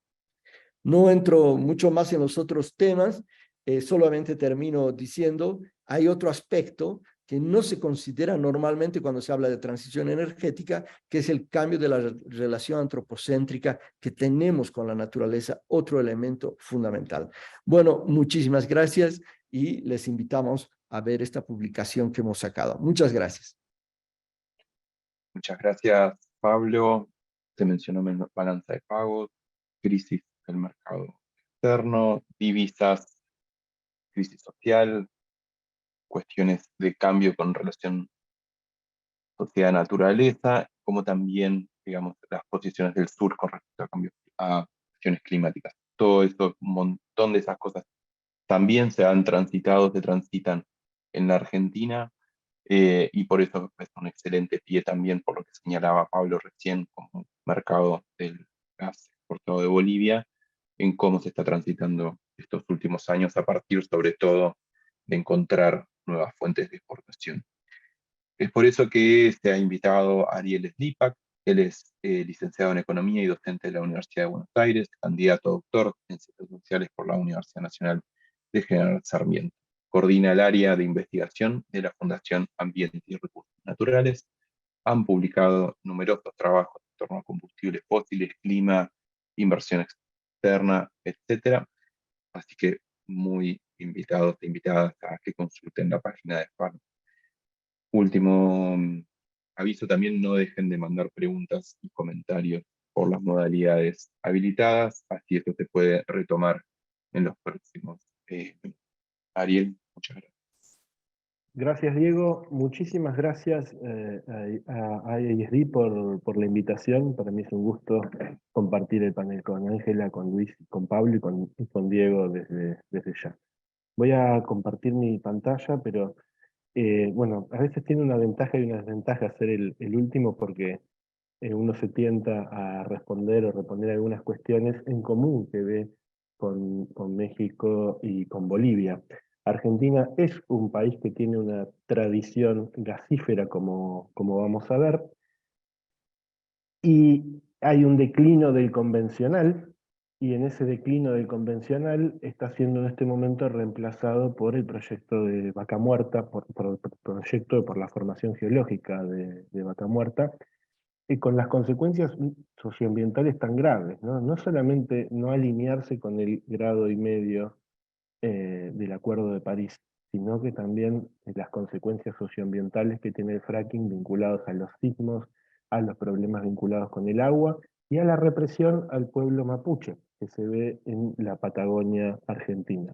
No entro mucho más en los otros temas, solamente termino diciendo, hay otro aspecto que no se considera normalmente cuando se habla de transición energética, que es el cambio de la relación antropocéntrica que tenemos con la naturaleza, otro elemento fundamental. Bueno, muchísimas gracias y les invitamos a ver esta publicación que hemos sacado. Muchas gracias. Muchas gracias, Pablo. Se mencionó balanza de pagos, crisis del mercado externo, divisas, crisis social, cuestiones de cambio con relación sociedad-naturaleza, como también, digamos, las posiciones del sur con respecto a cuestiones climáticas. Todo eso, un montón de esas cosas también se transitan en la Argentina, y por eso es un excelente pie también, por lo que señalaba Pablo recién, como mercado del gas exportado de Bolivia, en cómo se está transitando estos últimos años a partir sobre todo de encontrar nuevas fuentes de exportación. Es por eso que se ha invitado a Ariel Slipak. Él es licenciado en Economía y docente de la Universidad de Buenos Aires, candidato a doctor en Ciencias Sociales por la Universidad Nacional de General Sarmiento. Coordina el área de investigación de la Fundación Ambiente y Recursos Naturales. Han publicado numerosos trabajos en torno a combustibles fósiles, clima, inversión externa, etc. Así que muy invitados e invitadas a que consulten la página de FARM. Último aviso, también no dejen de mandar preguntas y comentarios por las modalidades habilitadas, así esto se puede retomar en los próximos minutos. Ariel, muchas gracias. Gracias, Diego. Muchísimas gracias a ISD por la invitación. Para mí es un gusto compartir el panel con Ángela, con Luis, con Pablo y con Diego desde ya. Voy a compartir mi pantalla, pero bueno, a veces tiene una ventaja y una desventaja ser el último porque uno se tienta a responder o responder algunas cuestiones en común que ve con México y con Bolivia. Argentina es un país que tiene una tradición gasífera, como vamos a ver, y hay un declino del convencional, y en ese declino del convencional está siendo en este momento reemplazado por el proyecto de Vaca Muerta, por el proyecto por la formación geológica de Vaca Muerta, y con las consecuencias socioambientales tan graves, ¿no? No solamente no alinearse con el 1,5 grados del Acuerdo de París, sino que también las consecuencias socioambientales que tiene el fracking vinculados a los sismos, a los problemas vinculados con el agua y a la represión al pueblo mapuche que se ve en la Patagonia argentina.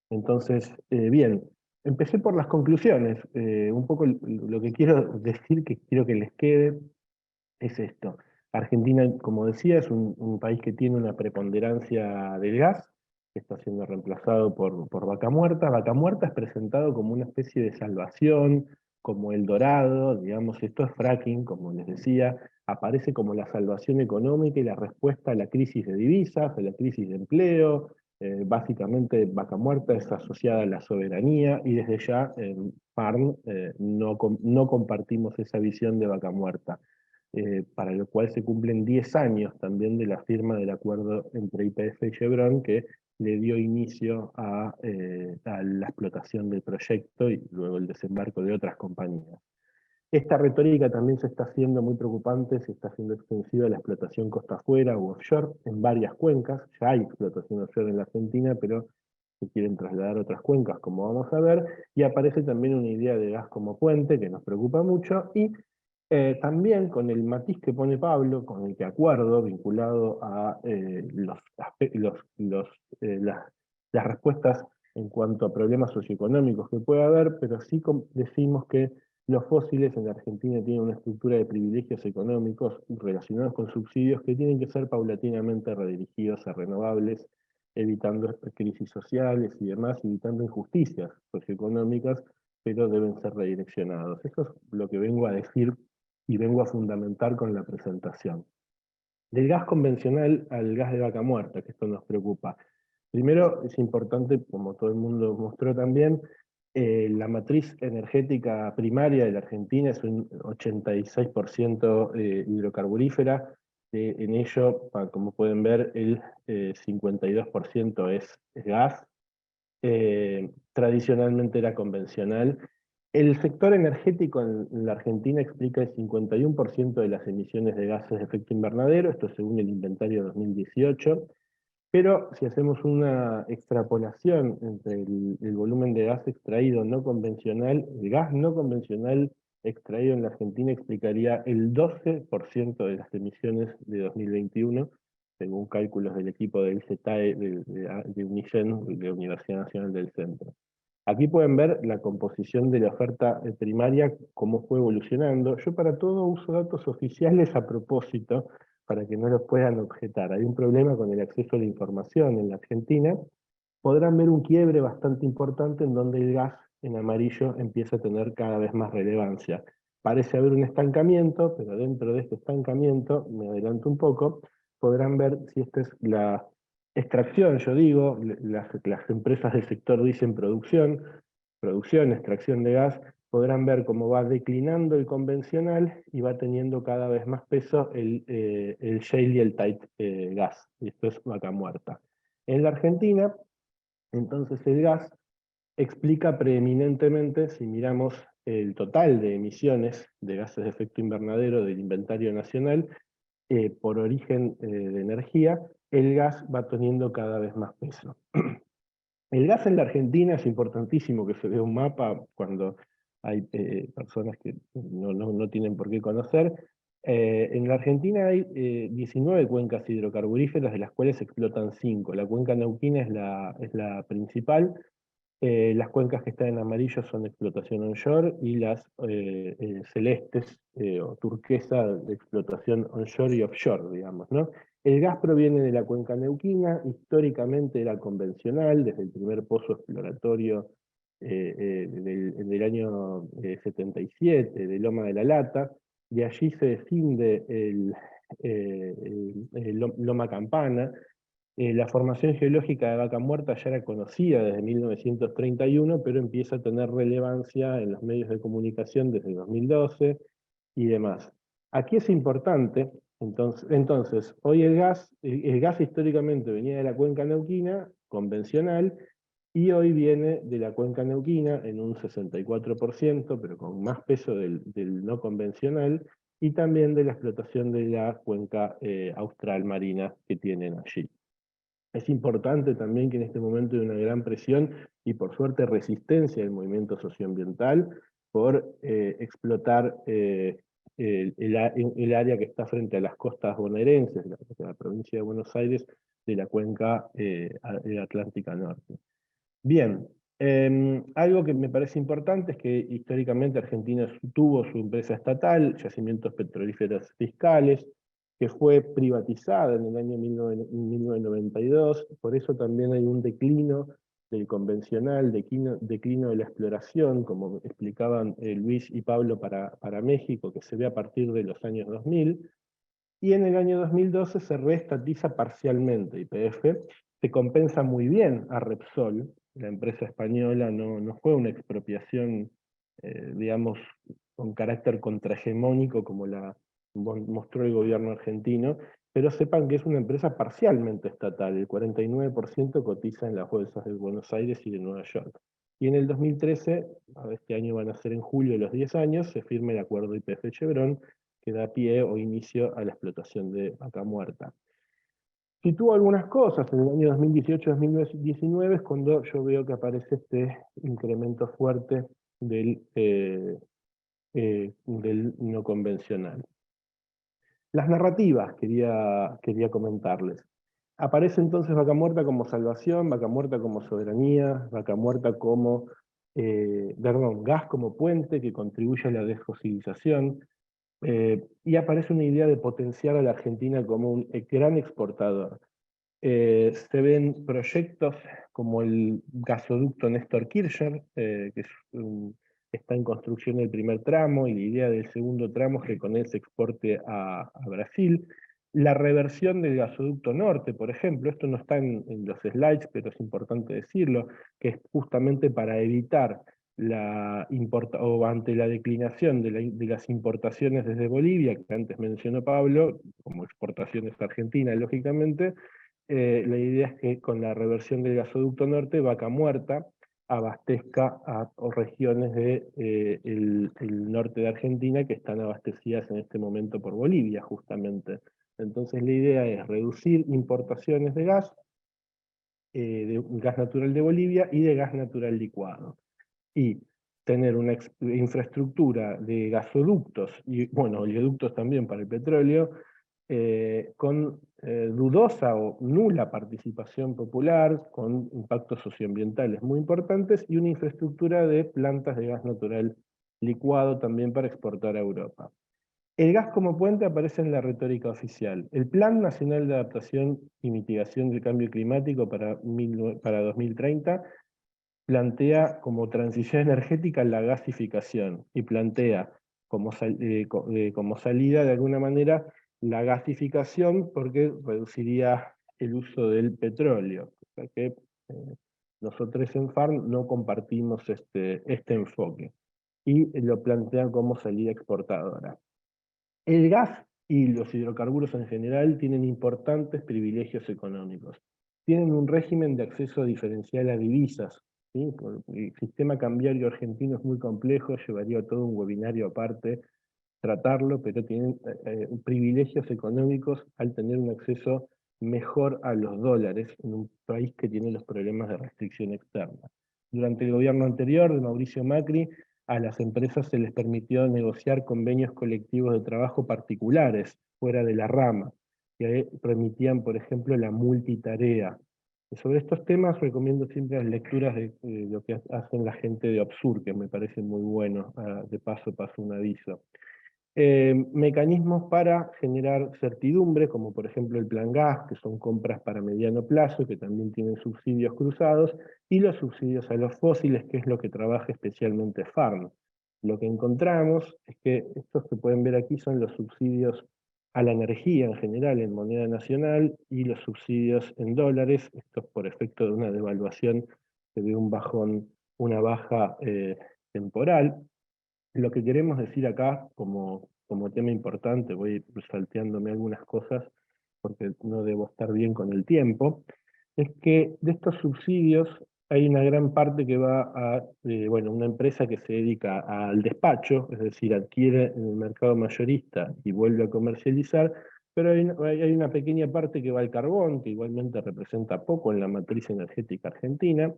Entonces, bien, empecé por las conclusiones. Un poco lo que quiero decir, que quiero que les quede, es esto. Argentina, como decía, es un país que tiene una preponderancia del gas, que está siendo reemplazado por Vaca Muerta. Vaca Muerta es presentado como una especie de salvación, como el dorado, digamos, esto es fracking, como les decía, aparece como la salvación económica y la respuesta a la crisis de divisas, a la crisis de empleo. Básicamente Vaca Muerta es asociada a la soberanía y desde ya en PARM no compartimos esa visión de Vaca Muerta. Para lo cual se cumplen 10 años también de la firma del acuerdo entre YPF y Chevron, que le dio inicio a la explotación del proyecto y luego el desembarco de otras compañías. Esta retórica también se está haciendo muy preocupante, se está haciendo extensiva a la explotación costa afuera o offshore en varias cuencas. Ya hay explotación offshore en la Argentina, pero se quieren trasladar a otras cuencas, como vamos a ver, y aparece también una idea de gas como puente, que nos preocupa mucho, y también con el matiz que pone Pablo, con el que acuerdo, vinculado a las respuestas en cuanto a problemas socioeconómicos que puede haber, pero sí decimos que los fósiles en la Argentina tienen una estructura de privilegios económicos relacionados con subsidios que tienen que ser paulatinamente redirigidos a renovables, evitando crisis sociales y demás, evitando injusticias socioeconómicas, pero deben ser redireccionados. Eso es lo que vengo a decir y vengo a fundamentar con la presentación. Del gas convencional al gas de vaca muerta, que esto nos preocupa. Primero, es importante, como todo el mundo mostró también, la matriz energética primaria de la Argentina es un 86% hidrocarburífera. En ello, como pueden ver, el 52% es gas. Tradicionalmente era convencional. El sector energético en la Argentina explica el 51% de las emisiones de gases de efecto invernadero, esto según el inventario 2018, pero si hacemos una extrapolación entre el volumen de gas extraído no convencional, el gas no convencional extraído en la Argentina explicaría el 12% de las emisiones de 2021, según cálculos del equipo del CETAE de UNICEN, de la Universidad Nacional del Centro. Aquí pueden ver la composición de la oferta primaria, cómo fue evolucionando. Yo para todo uso datos oficiales a propósito, para que no los puedan objetar. Hay un problema con el acceso a la información en la Argentina. Podrán ver un quiebre bastante importante en donde el gas en amarillo empieza a tener cada vez más relevancia. Parece haber un estancamiento, pero dentro de este estancamiento, me adelanto un poco, podrán ver si esta es la extracción, yo digo, las empresas del sector dicen producción, extracción de gas, podrán ver cómo va declinando el convencional y va teniendo cada vez más peso el shale y el tight gas. Y esto es vaca muerta. En la Argentina, entonces el gas explica preeminentemente, si miramos el total de emisiones de gases de efecto invernadero del inventario nacional, por origen de energía, el gas va teniendo cada vez más peso. El gas en la Argentina es importantísimo que se vea un mapa cuando hay personas que no tienen por qué conocer. En la Argentina hay 19 cuencas hidrocarburíferas, de las cuales se explotan 5. La cuenca neuquina es la principal. Las cuencas que están en amarillo son de explotación onshore y las celestes o turquesa de explotación onshore y offshore, digamos, ¿no? El gas proviene de la cuenca neuquina, históricamente era convencional, desde el primer pozo exploratorio del año 77, de Loma de la Lata. De allí se desciende el Loma Campana, La formación geológica de Vaca Muerta ya era conocida desde 1931, pero empieza a tener relevancia en los medios de comunicación desde 2012 y demás. Aquí es importante, entonces hoy el gas históricamente venía de la cuenca neuquina, convencional, y hoy viene de la cuenca neuquina en un 64%, pero con más peso del no convencional, y también de la explotación de la cuenca austral marina que tienen allí. Es importante también que en este momento hay una gran presión y por suerte resistencia del movimiento socioambiental por explotar el área que está frente a las costas bonaerenses, de la provincia de Buenos Aires, de la cuenca atlántica norte. Bien, algo que me parece importante es que históricamente Argentina tuvo su empresa estatal, Yacimientos Petrolíferos Fiscales, que fue privatizada en el año 1992, por eso también hay un declino del convencional, declino de la exploración, como explicaban Luis y Pablo para México, que se ve a partir de los años 2000, y en el año 2012 se reestatiza parcialmente YPF, se compensa muy bien a Repsol, la empresa española, no fue una expropiación, digamos, con carácter contrahegemónico como la mostró el gobierno argentino, pero sepan que es una empresa parcialmente estatal, el 49% cotiza en las bolsas de Buenos Aires y de Nueva York. Y en el 2013, este año van a ser en julio los 10 años, se firma el acuerdo YPF-Chevron, que da pie o inicio a la explotación de Vaca Muerta. Sitúo algunas cosas, en el año 2018-2019 es cuando yo veo que aparece este incremento fuerte del no convencional. Las narrativas quería comentarles. Aparece entonces Vaca Muerta como salvación, Vaca Muerta como soberanía, Vaca Muerta como, gas como puente que contribuye a la desfosilización, y aparece una idea de potenciar a la Argentina como un gran exportador. Se ven proyectos como el gasoducto Néstor Kirchner, que está en construcción el primer tramo, y la idea del segundo tramo es que con él se exporte a Brasil. La reversión del gasoducto norte, por ejemplo, esto no está en los slides, pero es importante decirlo, que es justamente para evitar ante la declinación de las importaciones desde Bolivia, que antes mencionó Pablo, como exportaciones argentinas, lógicamente, la idea es que con la reversión del gasoducto norte, Vaca Muerta abastezca a regiones del norte de Argentina que están abastecidas en este momento por Bolivia, justamente. Entonces la idea es reducir importaciones de gas natural de Bolivia y de gas natural licuado. Y tener una infraestructura de gasoductos, y bueno, oleoductos también para el petróleo, con dudosa o nula participación popular, con impactos socioambientales muy importantes, y una infraestructura de plantas de gas natural licuado también para exportar a Europa. El gas como puente aparece en la retórica oficial. El Plan Nacional de Adaptación y Mitigación del Cambio Climático para 2030 plantea como transición energética la gasificación, y plantea como salida de alguna manera la gasificación porque reduciría el uso del petróleo. O sea que nosotros en FARM no compartimos este enfoque, y lo plantean como salida exportadora. El gas y los hidrocarburos en general tienen importantes privilegios económicos. Tienen un régimen de acceso diferencial a divisas. ¿Sí? El sistema cambiario argentino es muy complejo, llevaría todo un webinario aparte tratarlo, pero tienen privilegios económicos al tener un acceso mejor a los dólares en un país que tiene los problemas de restricción externa. Durante el gobierno anterior de Mauricio Macri, a las empresas se les permitió negociar convenios colectivos de trabajo particulares, fuera de la rama, que permitían, por ejemplo, la multitarea. Sobre estos temas recomiendo siempre las lecturas de lo que hacen la gente de Obsur, que me parece muy bueno. De paso un aviso. Mecanismos para generar certidumbre, como por ejemplo el Plan Gas, que son compras para mediano plazo, que también tienen subsidios cruzados, y los subsidios a los fósiles, que es lo que trabaja especialmente FARM. Lo que encontramos es que estos que pueden ver aquí son los subsidios a la energía en general en moneda nacional y los subsidios en dólares. Esto es por efecto de una devaluación, se ve un bajón, una baja temporal. Lo que queremos decir acá como tema importante, voy salteándome algunas cosas porque no debo estar bien con el tiempo, es que de estos subsidios hay una gran parte que va a una empresa que se dedica al despacho, es decir, adquiere en el mercado mayorista y vuelve a comercializar, pero hay una pequeña parte que va al carbón, que igualmente representa poco en la matriz energética argentina.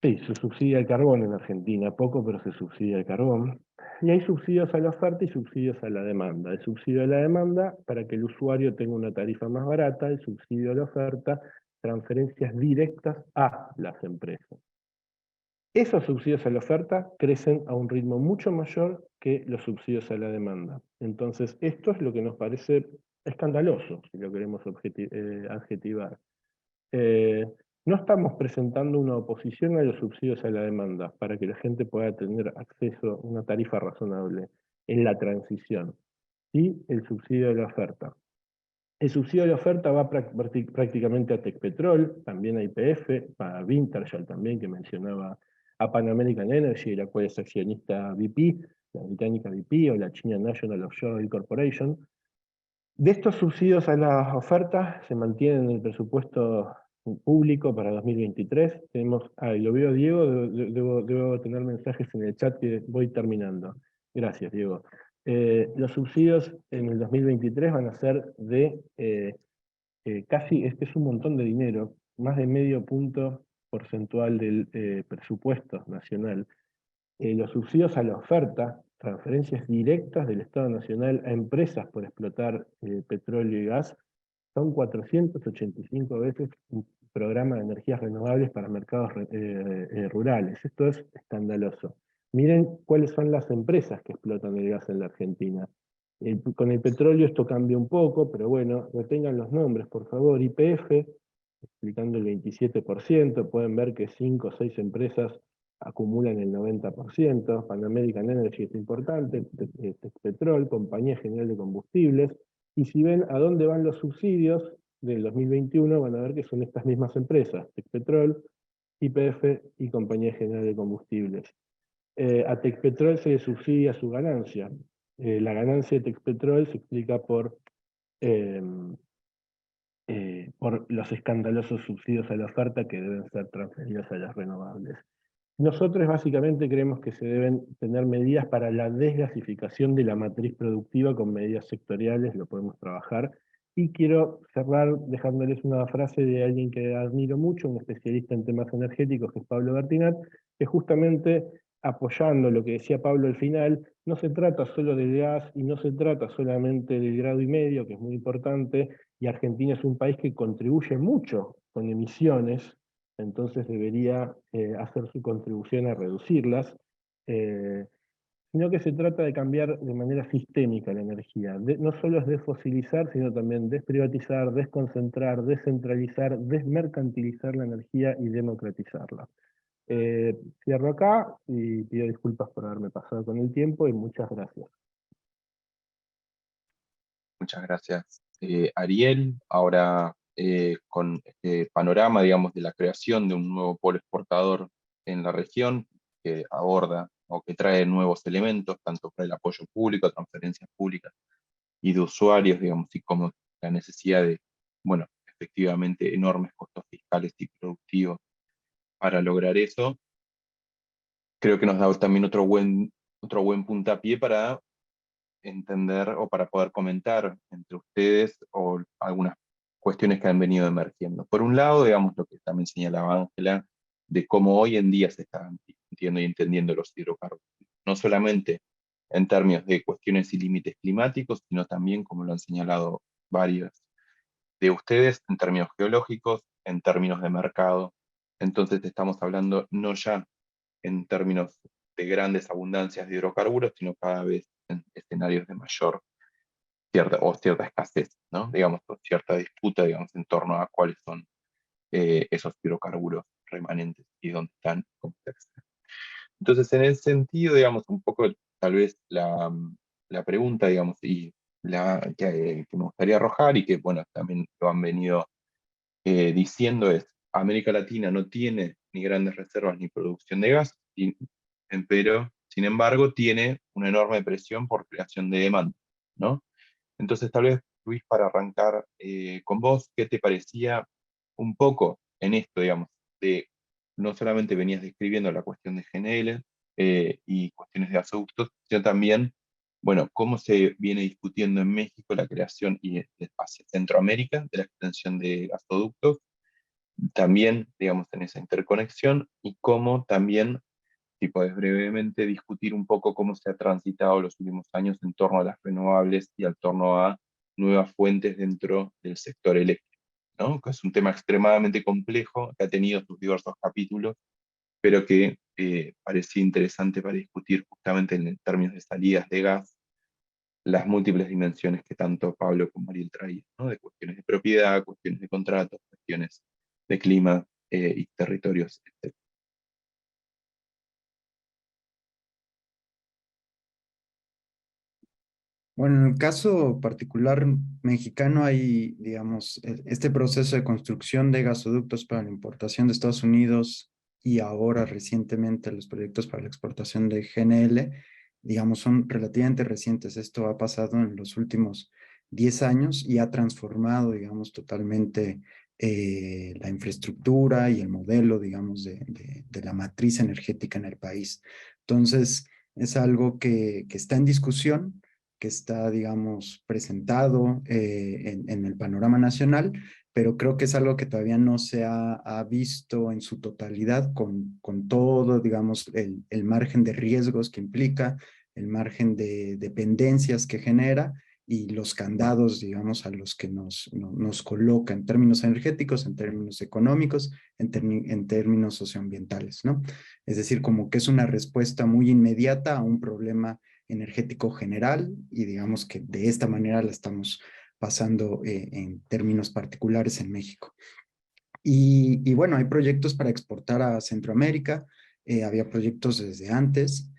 Sí, se subsidia el carbón en Argentina, poco, pero se subsidia el carbón. Y hay subsidios a la oferta y subsidios a la demanda. El subsidio a la demanda, para que el usuario tenga una tarifa más barata, el subsidio a la oferta, transferencias directas a las empresas. Esos subsidios a la oferta crecen a un ritmo mucho mayor que los subsidios a la demanda. Entonces, esto es lo que nos parece escandaloso, si lo queremos adjetivar. No estamos presentando una oposición a los subsidios a la demanda para que la gente pueda tener acceso a una tarifa razonable en la transición, y el subsidio de la oferta. El subsidio de la oferta va prácticamente a Tecpetrol, también a YPF, a Wintershall también, que mencionaba, a Pan American Energy, la cual es accionista BP, la británica BP, o la China National Offshore Oil Corporation. De estos subsidios a la oferta se mantienen en el presupuesto público para 2023. Tenemos, lo veo Diego, debo tener mensajes en el chat que voy terminando. Gracias, Diego. Los subsidios en el 2023 van a ser de casi, este es un montón de dinero, más de medio punto porcentual del presupuesto nacional. Los subsidios a la oferta, transferencias directas del Estado Nacional a empresas por explotar petróleo y gas, son 485 veces un programa de energías renovables para mercados rurales. Esto es escandaloso. Miren cuáles son las empresas que explotan el gas en la Argentina. Con el petróleo esto cambia un poco, pero bueno, retengan los nombres, por favor. YPF, explicando el 27%, pueden ver que 5 o 6 empresas acumulan el 90%, Pan American Energy es importante, Tecpetrol, Compañía General de Combustibles, y si ven a dónde van los subsidios del 2021, van a ver que son estas mismas empresas, Tecpetrol, YPF y Compañía General de Combustibles. A Tecpetrol se le subsidia su ganancia. La ganancia de Tecpetrol se explica por los escandalosos subsidios a la oferta que deben ser transferidos a las renovables. Nosotros básicamente creemos que se deben tener medidas para la desgasificación de la matriz productiva con medidas sectoriales, lo podemos trabajar. Y quiero cerrar dejándoles una frase de alguien que admiro mucho, un especialista en temas energéticos, que es Pablo Bertinat, que justamente apoyando lo que decía Pablo al final, no se trata solo del gas y no se trata solamente del 1,5 grados, que es muy importante, y Argentina es un país que contribuye mucho con emisiones, entonces debería hacer su contribución a reducirlas, sino que se trata de cambiar de manera sistémica la energía. No solo es desfosilizar, sino también desprivatizar, desconcentrar, descentralizar, desmercantilizar la energía y democratizarla. Cierro acá y pido disculpas por haberme pasado con el tiempo y muchas gracias. Muchas gracias, Ariel. Ahora, con este panorama, digamos, de la creación de un nuevo polo exportador en la región, que aborda o que trae nuevos elementos, tanto para el apoyo público, transferencias públicas y de usuarios, digamos, y como la necesidad de, bueno, efectivamente, enormes costos fiscales y productivos para lograr eso. Creo que nos da también otro buen puntapié para entender o para poder comentar entre ustedes o algunas cuestiones que han venido emergiendo. Por un lado, digamos lo que también señalaba Ángela, de cómo hoy en día se están discutiendo y entendiendo los hidrocarburos, no solamente en términos de cuestiones y límites climáticos, sino también, como lo han señalado varios de ustedes, en términos geológicos, en términos de mercado. Entonces estamos hablando no ya en términos de grandes abundancias de hidrocarburos, sino cada vez en escenarios de mayor cierta escasez, ¿no? Digamos, cierta disputa, digamos, en torno a cuáles son esos hidrocarburos remanentes y dónde están, cómo se acceden. Entonces, en ese sentido, digamos, un poco tal vez la pregunta, digamos, y que me gustaría arrojar y que, bueno, también lo han venido diciendo es, América Latina no tiene ni grandes reservas ni producción de gas, pero, sin embargo, tiene una enorme presión por creación de demanda, ¿no? Entonces, tal vez, Luis, para arrancar con vos, ¿qué te parecía un poco en esto, digamos, de no solamente venías describiendo la cuestión de GNL y cuestiones de gasoductos, sino también, bueno, cómo se viene discutiendo en México la creación y hacia Centroamérica de la extensión de gasoductos, también, digamos, en esa interconexión, y cómo también, si podés brevemente discutir un poco cómo se ha transitado los últimos años en torno a las renovables y en torno a nuevas fuentes dentro del sector eléctrico, ¿no? Que es un tema extremadamente complejo, que ha tenido sus diversos capítulos, pero que parecía interesante para discutir justamente en términos de salidas de gas, las múltiples dimensiones que tanto Pablo como Ariel traían, ¿no? De cuestiones de propiedad, cuestiones de contratos, cuestiones de clima y territorios, etc. Bueno, en el caso particular mexicano hay, digamos, este proceso de construcción de gasoductos para la importación de Estados Unidos y ahora recientemente los proyectos para la exportación de GNL, digamos, son relativamente recientes. Esto ha pasado en los últimos 10 años y ha transformado, digamos, totalmente la infraestructura y el modelo, digamos, de la matriz energética en el país. Entonces, es algo que está en discusión, que está, digamos, presentado en el panorama nacional, pero creo que es algo que todavía no se ha visto en su totalidad con todo, digamos, el margen de riesgos que implica, el margen de dependencias que genera y los candados, digamos, a los que nos coloca en términos energéticos, en términos económicos, en términos socioambientales, ¿no? Es decir, como que es una respuesta muy inmediata a un problema energético general y digamos que de esta manera la estamos pasando en términos particulares en México. Y bueno, hay proyectos para exportar a Centroamérica, había proyectos desde antes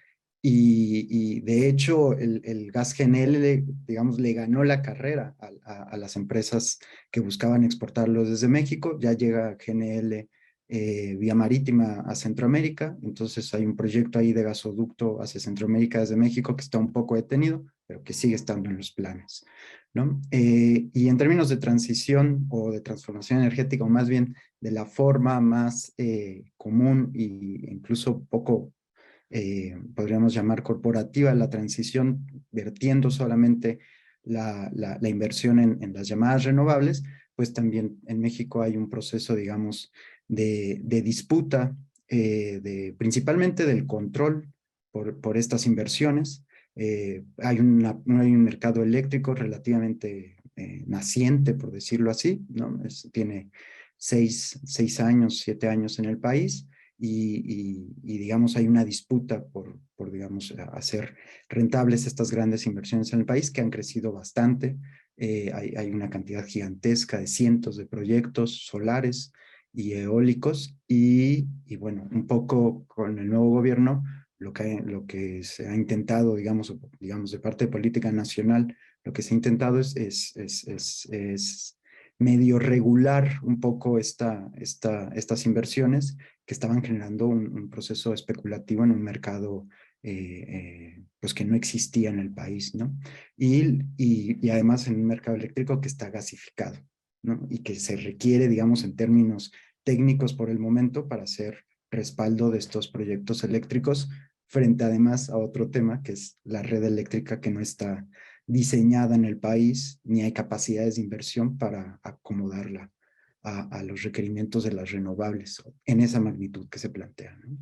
y de hecho el gas GNL, digamos, le ganó la carrera a las empresas que buscaban exportarlo desde México. Ya llega GNL vía marítima a Centroamérica, entonces hay un proyecto ahí de gasoducto hacia Centroamérica desde México que está un poco detenido, pero que sigue estando en los planes, ¿no? Y en términos de transición o de transformación energética, o más bien de la forma más común e incluso poco, podríamos llamar corporativa, la transición, vertiendo solamente la inversión en las llamadas renovables, pues también en México hay un proceso, digamos, de disputa, principalmente del control por estas inversiones. Hay un mercado eléctrico relativamente naciente, por decirlo así, ¿no? Tiene 6 años, 7 años en el país y digamos hay una disputa por digamos hacer rentables estas grandes inversiones en el país que han crecido bastante. Hay una cantidad gigantesca de cientos de proyectos solares y eólicos y bueno, un poco con el nuevo gobierno lo que se ha intentado, digamos de parte de política nacional, lo que se ha intentado es medio regular un poco estas inversiones que estaban generando un proceso especulativo en un mercado pues que no existía en el país, ¿no? Y además en un mercado eléctrico que está gasificado, ¿no? Y que se requiere, digamos, en términos técnicos por el momento para hacer respaldo de estos proyectos eléctricos frente además a otro tema que es la red eléctrica que no está diseñada en el país, ni hay capacidades de inversión para acomodarla a los requerimientos de las renovables en esa magnitud que se plantea, ¿no?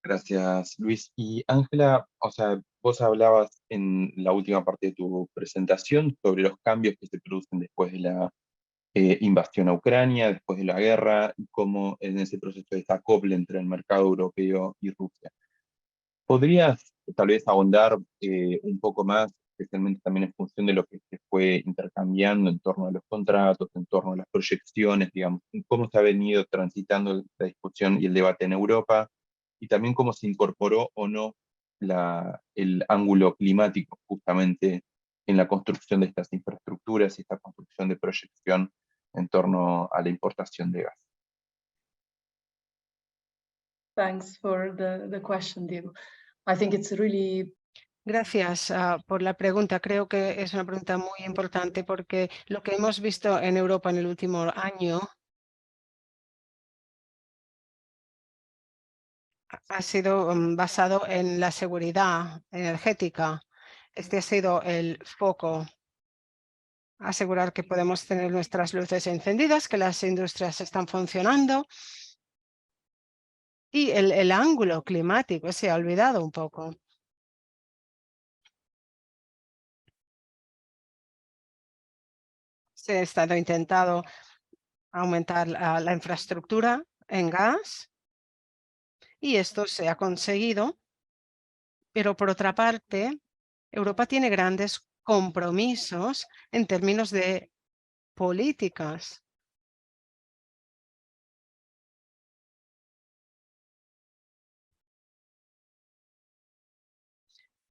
Gracias, Luis. Y Ángela, o sea, vos hablabas en la última parte de tu presentación sobre los cambios que se producen después de la invasión a Ucrania, después de la guerra, y cómo en ese proceso de desacople entre el mercado europeo y Rusia. ¿Podrías tal vez ahondar un poco más, especialmente también en función de lo que se fue intercambiando en torno a los contratos, en torno a las proyecciones, digamos, en cómo se ha venido transitando la discusión y el debate en Europa, y también cómo se incorporó o no el ángulo climático justamente en la construcción de estas infraestructuras y esta construcción de proyección en torno a la importación de gas. Thanks for the question, Diego. I think it's really Gracias por la pregunta. Creo que es una pregunta muy importante porque lo que hemos visto en Europa en el último año ha sido basado en la seguridad energética. Este ha sido el foco. Asegurar que podemos tener nuestras luces encendidas, que las industrias están funcionando. Y el ángulo climático se ha olvidado un poco. Se ha estado intentando aumentar la infraestructura en gas y esto se ha conseguido, pero por otra parte, Europa tiene grandes compromisos en términos de políticas.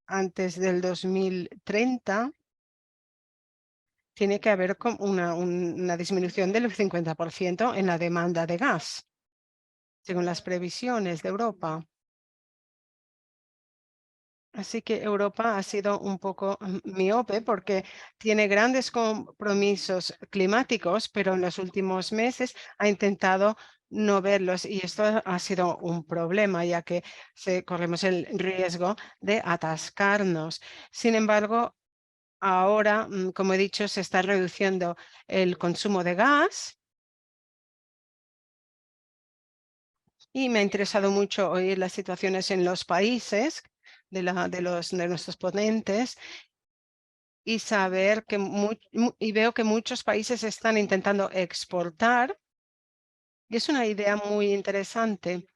Antes del 2030, tiene que haber una disminución del 50% en la demanda de gas, según las previsiones de Europa. Así que Europa ha sido un poco miope porque tiene grandes compromisos climáticos, pero en los últimos meses ha intentado no verlos y esto ha sido un problema, ya que corremos el riesgo de atascarnos. Sin embargo, ahora, como he dicho, se está reduciendo el consumo de gas y me ha interesado mucho oír las situaciones en los países de nuestros ponentes y saber que y veo que muchos países están intentando exportar y es una idea muy interesante.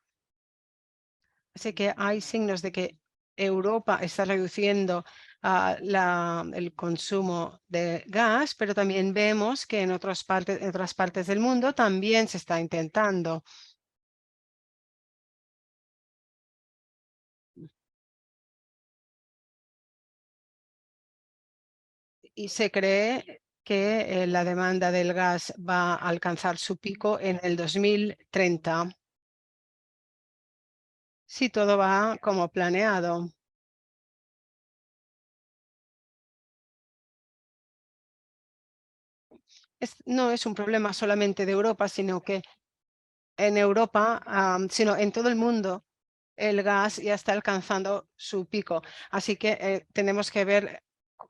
Así que hay signos de que Europa está reduciendo el consumo de gas, pero también vemos que en otras partes del mundo también se está intentando. Y se cree que la demanda del gas va a alcanzar su pico en el 2030. Si todo va como planeado. No es un problema solamente de Europa, sino que en Europa, sino en todo el mundo, el gas ya está alcanzando su pico. Así que tenemos que ver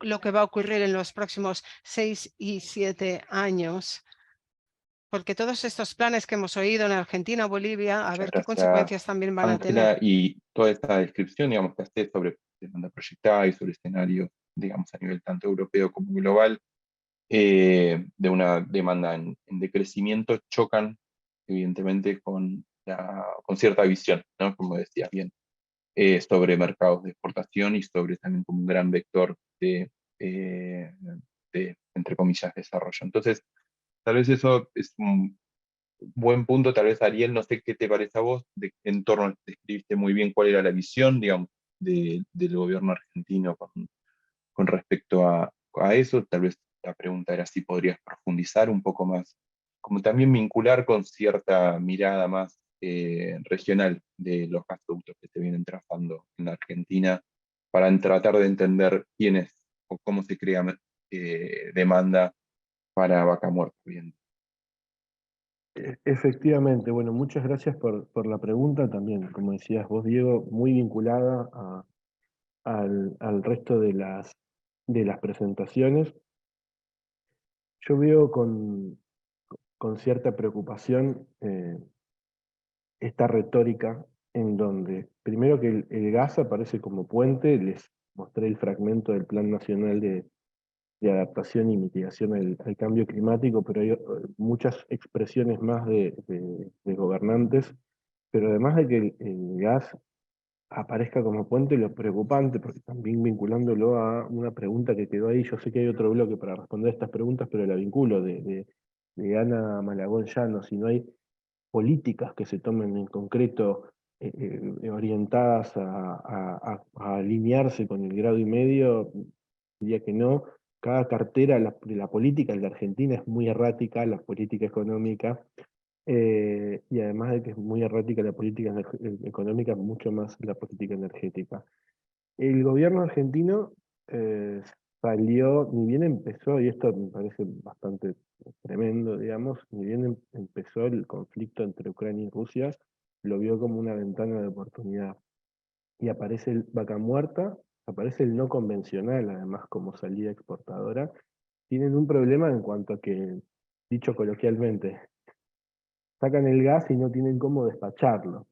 lo que va a ocurrir en los próximos 6 y 7 años. Porque todos estos planes que hemos oído en Argentina, Bolivia, a Muchas ver qué gracias, consecuencias también van a tener. Ángela, y toda esta descripción, digamos, que hace sobre demanda proyectada y sobre escenarios, digamos, a nivel tanto europeo como global, de una demanda en decrecimiento, chocan evidentemente con cierta visión, ¿no? Como decías bien, sobre mercados de exportación y sobre también como un gran vector eh, entre comillas, desarrollo. Entonces, tal vez eso es un buen punto, tal vez Ariel, no sé qué te parece a vos, en torno, describiste muy bien cuál era la visión, digamos, del gobierno argentino con respecto a eso, tal vez la pregunta era si podrías profundizar un poco más, como también vincular con cierta mirada más regional de los gasoductos que se vienen trazando en la Argentina, para tratar de entender quién es o cómo se crea demanda para Vaca Muerta. Bien. Efectivamente, bueno, muchas gracias por la pregunta también, como decías vos, Diego, muy vinculada al resto de las presentaciones. Yo veo con cierta preocupación esta retórica en donde, primero que el gas aparece como puente, les mostré el fragmento del Plan Nacional de Adaptación y Mitigación al Cambio Climático, pero hay muchas expresiones más de gobernantes, pero además de que el gas aparezca como puente, lo preocupante, porque también vinculándolo a una pregunta que quedó ahí, yo sé que hay otro bloque para responder estas preguntas, pero la vinculo de Ana Malagón Llano, si no hay políticas que se tomen en concreto orientadas a alinearse con el grado y medio, diría que no. Cada cartera, la política en la Argentina es muy errática, la política económica, y además de que es muy errática la política económica, mucho más la política energética. El gobierno argentino salió, ni bien empezó, y esto me parece bastante tremendo, digamos, ni bien empezó el conflicto entre Ucrania y Rusia, lo vio como una ventana de oportunidad. Y aparece el Vaca Muerta, aparece el no convencional, además, como salida exportadora. Tienen un problema en cuanto a que, dicho coloquialmente, sacan el gas y no tienen cómo despacharlo.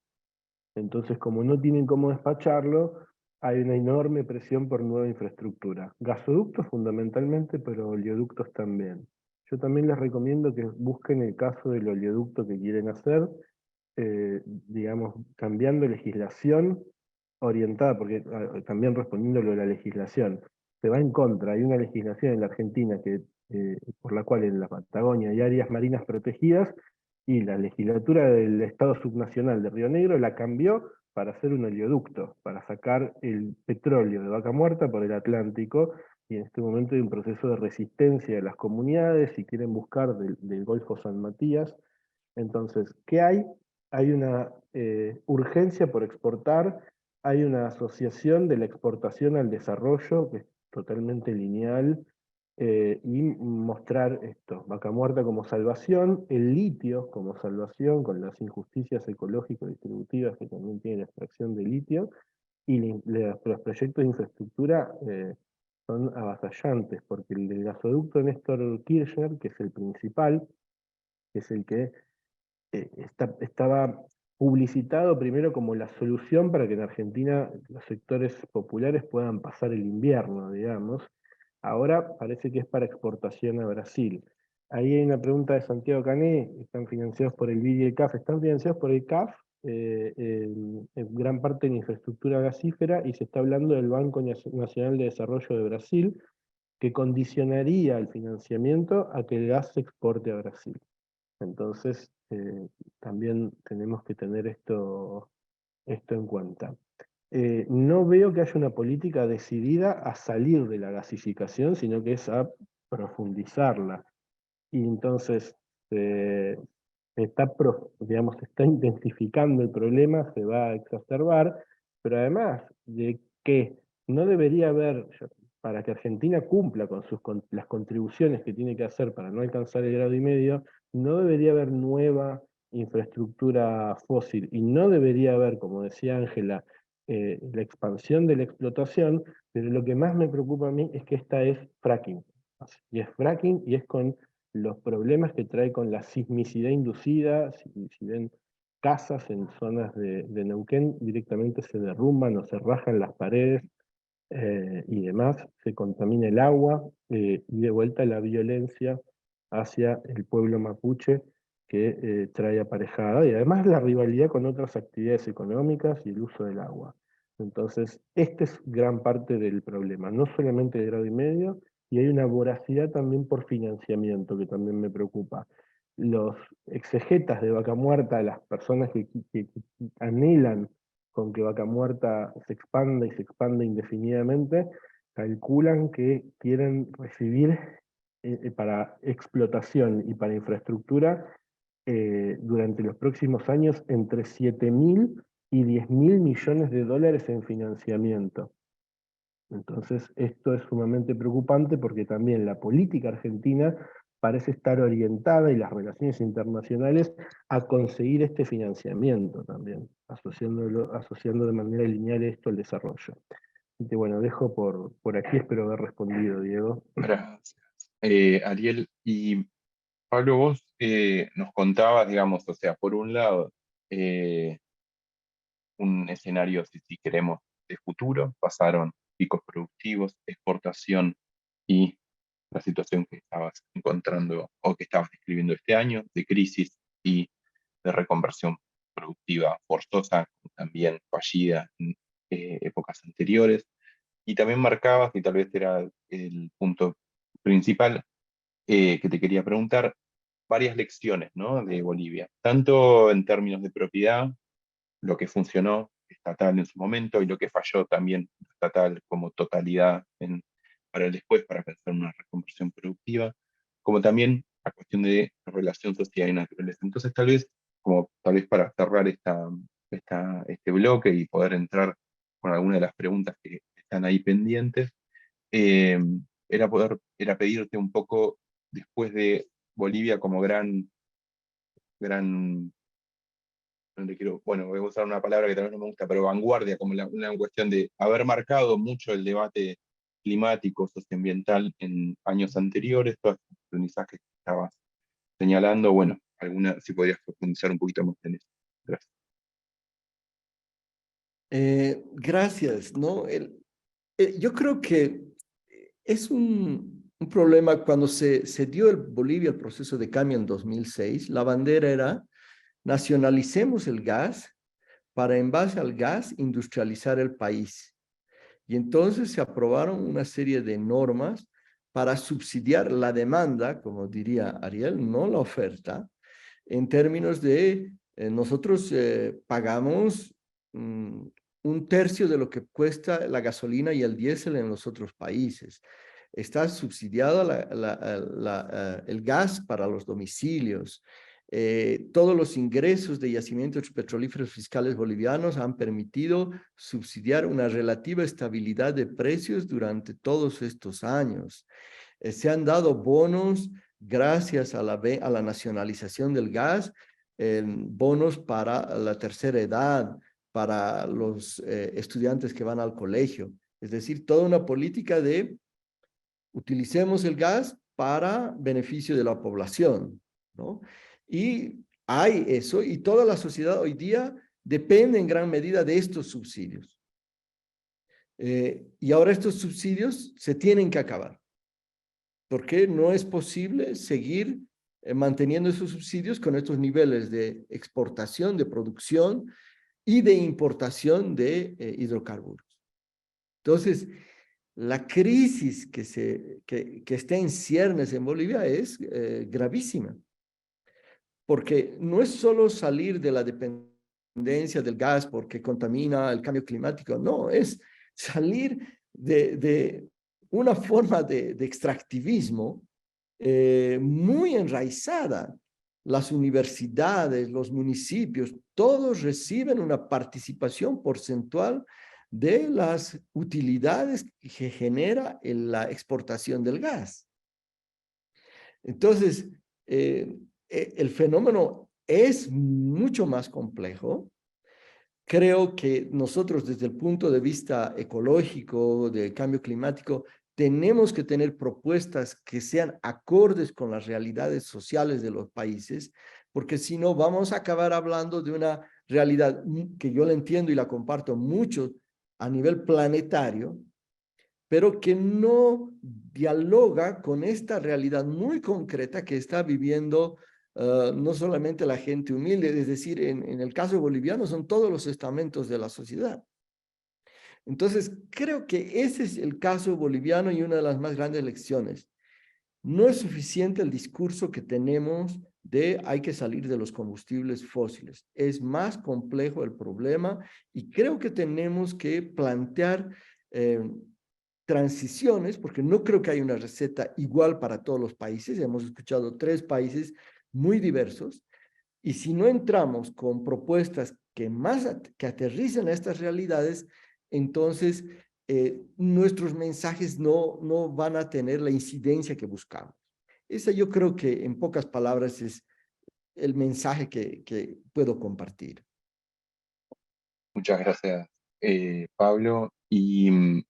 Entonces, como no tienen cómo despacharlo, hay una enorme presión por nueva infraestructura. Gasoductos fundamentalmente, pero oleoductos también. Yo también les recomiendo que busquen el caso del oleoducto que quieren hacer, digamos, cambiando legislación orientada, porque también respondiéndolo a la legislación, se va en contra. Hay una legislación en la Argentina por la cual en la Patagonia hay áreas marinas protegidas, y la legislatura del Estado Subnacional de Río Negro la cambió para hacer un oleoducto, para sacar el petróleo de Vaca Muerta por el Atlántico, y en este momento hay un proceso de resistencia de las comunidades, si quieren buscar del Golfo San Matías. Entonces, ¿qué hay? Hay una urgencia por exportar, hay una asociación de la exportación al desarrollo, que es totalmente lineal, y mostrar esto, Vaca Muerta como salvación, el litio como salvación, con las injusticias ecológico-distributivas que también tiene la extracción de litio, y los proyectos de infraestructura son avasallantes, porque el del gasoducto Néstor Kirchner, que es el principal, que es el que estaba publicitado primero como la solución para que en Argentina los sectores populares puedan pasar el invierno, digamos. Ahora parece que es para exportación a Brasil. Ahí hay una pregunta de Santiago Cané, están financiados por el BID y el CAF, están financiados por el CAF, en gran parte en infraestructura gasífera, y se está hablando del Banco Nacional de Desarrollo de Brasil, que condicionaría el financiamiento a que el gas se exporte a Brasil. Entonces, también tenemos que tener esto en cuenta. No veo que haya una política decidida a salir de la gasificación, sino que es a profundizarla. Y entonces, digamos, se está intensificando el problema, se va a exacerbar, pero además de que no debería haber, para que Argentina cumpla con las contribuciones que tiene que hacer para no alcanzar el grado y medio, no debería haber nueva infraestructura fósil, y no debería haber, como decía Ángela, la expansión de la explotación, pero lo que más me preocupa a mí es que esta es fracking. Y es fracking, y es con los problemas que trae con la sismicidad inducida. Si ven casas en zonas de Neuquén, directamente se derrumban o se rajan las paredes, y demás, se contamina el agua, y de vuelta la violencia hacia el pueblo mapuche que trae aparejada, y además la rivalidad con otras actividades económicas y el uso del agua. Entonces, este es gran parte del problema, no solamente de grado y medio, y hay una voracidad también por financiamiento que también me preocupa. Los exegetas de Vaca Muerta, las personas que anhelan con que Vaca Muerta se expanda y se expanda indefinidamente, calculan que quieren recibir para explotación y para infraestructura durante los próximos años entre 7.000 y 10.000 millones de dólares en financiamiento. Entonces, esto es sumamente preocupante, porque también la política argentina parece estar orientada, y las relaciones internacionales, a conseguir este financiamiento también, asociando de manera lineal esto al desarrollo. Y bueno, dejo por aquí, espero haber respondido, Diego. Gracias. Ariel, y Pablo, vos nos contabas, digamos, o sea, por un lado, un escenario, si queremos, de futuro, pasaron picos productivos, exportación y la situación que estabas encontrando o que estabas describiendo este año, de crisis y de reconversión productiva forzosa, también fallida en épocas anteriores. Y también marcabas, y tal vez era el punto principal que te quería preguntar, varias lecciones, ¿no?, de Bolivia, tanto en términos de propiedad lo que funcionó estatal en su momento y lo que falló también estatal como totalidad para el después, para pensar una reconversión productiva, como también la cuestión de relación sociedad y naturaleza. Entonces, tal vez para cerrar este bloque y poder entrar con alguna de las preguntas que están ahí pendientes, eh, era pedirte un poco, después de Bolivia como gran, no le quiero, bueno, voy a usar una palabra que tal vez no me gusta, pero vanguardia, como una cuestión de haber marcado mucho el debate climático, socioambiental en años anteriores, todos los aprendizajes que estabas señalando, bueno, si podrías profundizar un poquito más en eso. Gracias. Gracias, ¿no? Yo creo que es un problema cuando se dio en Bolivia el proceso de cambio en 2006, la bandera era nacionalicemos el gas para en base al gas industrializar el país. Y entonces se aprobaron una serie de normas para subsidiar la demanda, como diría Ariel, no la oferta, en términos de nosotros pagamos un tercio de lo que cuesta la gasolina y el diésel en los otros países. Está subsidiado el gas para los domicilios. Todos los ingresos de yacimientos petrolíferos fiscales bolivianos han permitido subsidiar una relativa estabilidad de precios durante todos estos años. Se han dado bonos gracias a la nacionalización del gas, bonos para la tercera edad, para los estudiantes que van al colegio. Es decir, toda una política de utilicemos el gas para beneficio de la población, ¿no? Y hay eso, y toda la sociedad hoy día depende en gran medida de estos subsidios. Y ahora estos subsidios se tienen que acabar, porque no es posible seguir manteniendo esos subsidios con estos niveles de exportación, de producción y de importación de hidrocarburos. Entonces, la crisis que está en ciernes en Bolivia es gravísima, porque no es solo salir de la dependencia del gas porque contamina el cambio climático, no, es salir de una forma de extractivismo muy enraizada. Las universidades, los municipios, todos reciben una participación porcentual de las utilidades que genera la exportación del gas. Entonces, el fenómeno es mucho más complejo. Creo que nosotros desde el punto de vista ecológico, de cambio climático, tenemos que tener propuestas que sean acordes con las realidades sociales de los países, porque si no vamos a acabar hablando de una realidad que yo la entiendo y la comparto mucho a nivel planetario, pero que no dialoga con esta realidad muy concreta que está viviendo no solamente la gente humilde, es decir, en el caso boliviano son todos los estamentos de la sociedad. Entonces, creo que ese es el caso boliviano y una de las más grandes lecciones. No es suficiente el discurso que tenemos de hay que salir de los combustibles fósiles. Es más complejo el problema y creo que tenemos que plantear transiciones, porque no creo que haya una receta igual para todos los países. Hemos escuchado 3 países muy diversos. Y si no entramos con propuestas que aterricen a estas realidades, entonces nuestros mensajes no van a tener la incidencia que buscamos. Esa yo creo que en pocas palabras es el mensaje que puedo compartir. Muchas gracias, Pablo. Y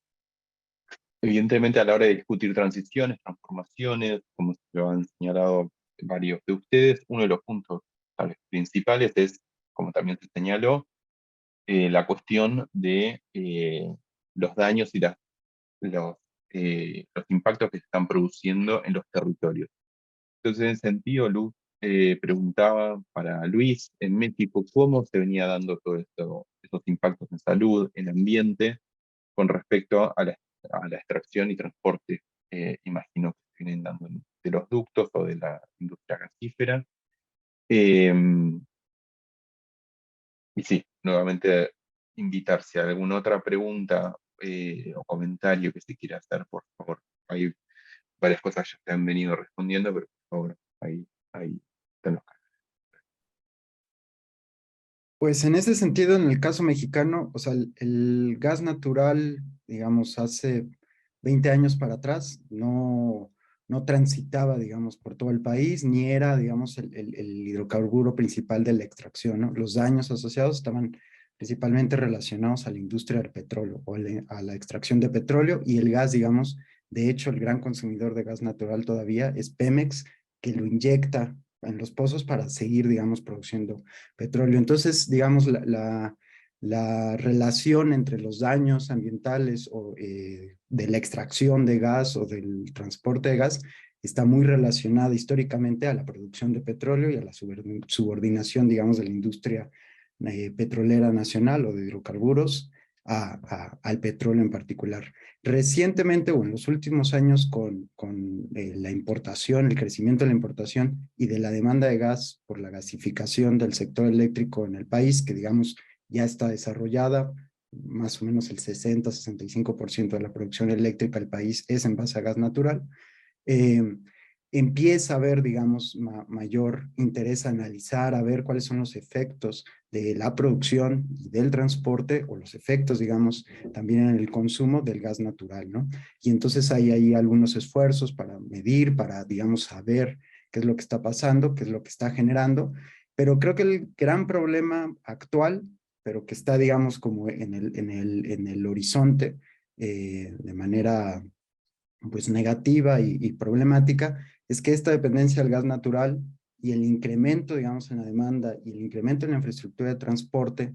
evidentemente a la hora de discutir transiciones, transformaciones, como se lo han señalado varios de ustedes, uno de los puntos tal vez principales es, como también se señaló, la cuestión de los daños y los impactos que se están produciendo en los territorios. Entonces, en ese sentido, Luz preguntaba para Luis, en México, ¿cómo se venía dando todo esto, esos impactos en salud, en ambiente, con respecto a la extracción y transporte, imagino que se vienen dando de los ductos o de la industria gasífera? Y sí, nuevamente invitar si hay alguna otra pregunta o comentario que se quiera hacer, por favor. Hay varias cosas ya se han venido respondiendo, pero por favor, ahí están los casos. Pues en ese sentido, en el caso mexicano, o sea, el gas natural, digamos, hace 20 años para atrás, no transitaba, digamos, por todo el país, ni era, digamos, el hidrocarburo principal de la extracción, ¿no? Los daños asociados estaban principalmente relacionados a la industria del petróleo o a la extracción de petróleo y el gas, digamos, de hecho, el gran consumidor de gas natural todavía es Pemex, que lo inyecta en los pozos para seguir, digamos, produciendo petróleo. Entonces, digamos, la relación entre los daños ambientales o de la extracción de gas o del transporte de gas está muy relacionada históricamente a la producción de petróleo y a la subordinación, digamos, de la industria petrolera nacional o de hidrocarburos al petróleo en particular. Recientemente o en los últimos años con la importación, el crecimiento de la importación y de la demanda de gas por la gasificación del sector eléctrico en el país, que digamos ya está desarrollada, más o menos el 60-65% de la producción eléctrica del país es en base a gas natural, empieza a haber, digamos, mayor interés a analizar, a ver cuáles son los efectos de la producción y del transporte, o los efectos, digamos, también en el consumo del gas natural, ¿no? Y entonces hay ahí algunos esfuerzos para medir, para, digamos, saber qué es lo que está pasando, qué es lo que está generando, pero creo que el gran problema actual, pero que está, digamos, como en el horizonte, de manera pues negativa y problemática, es que esta dependencia del gas natural y el incremento, digamos, en la demanda y el incremento en la infraestructura de transporte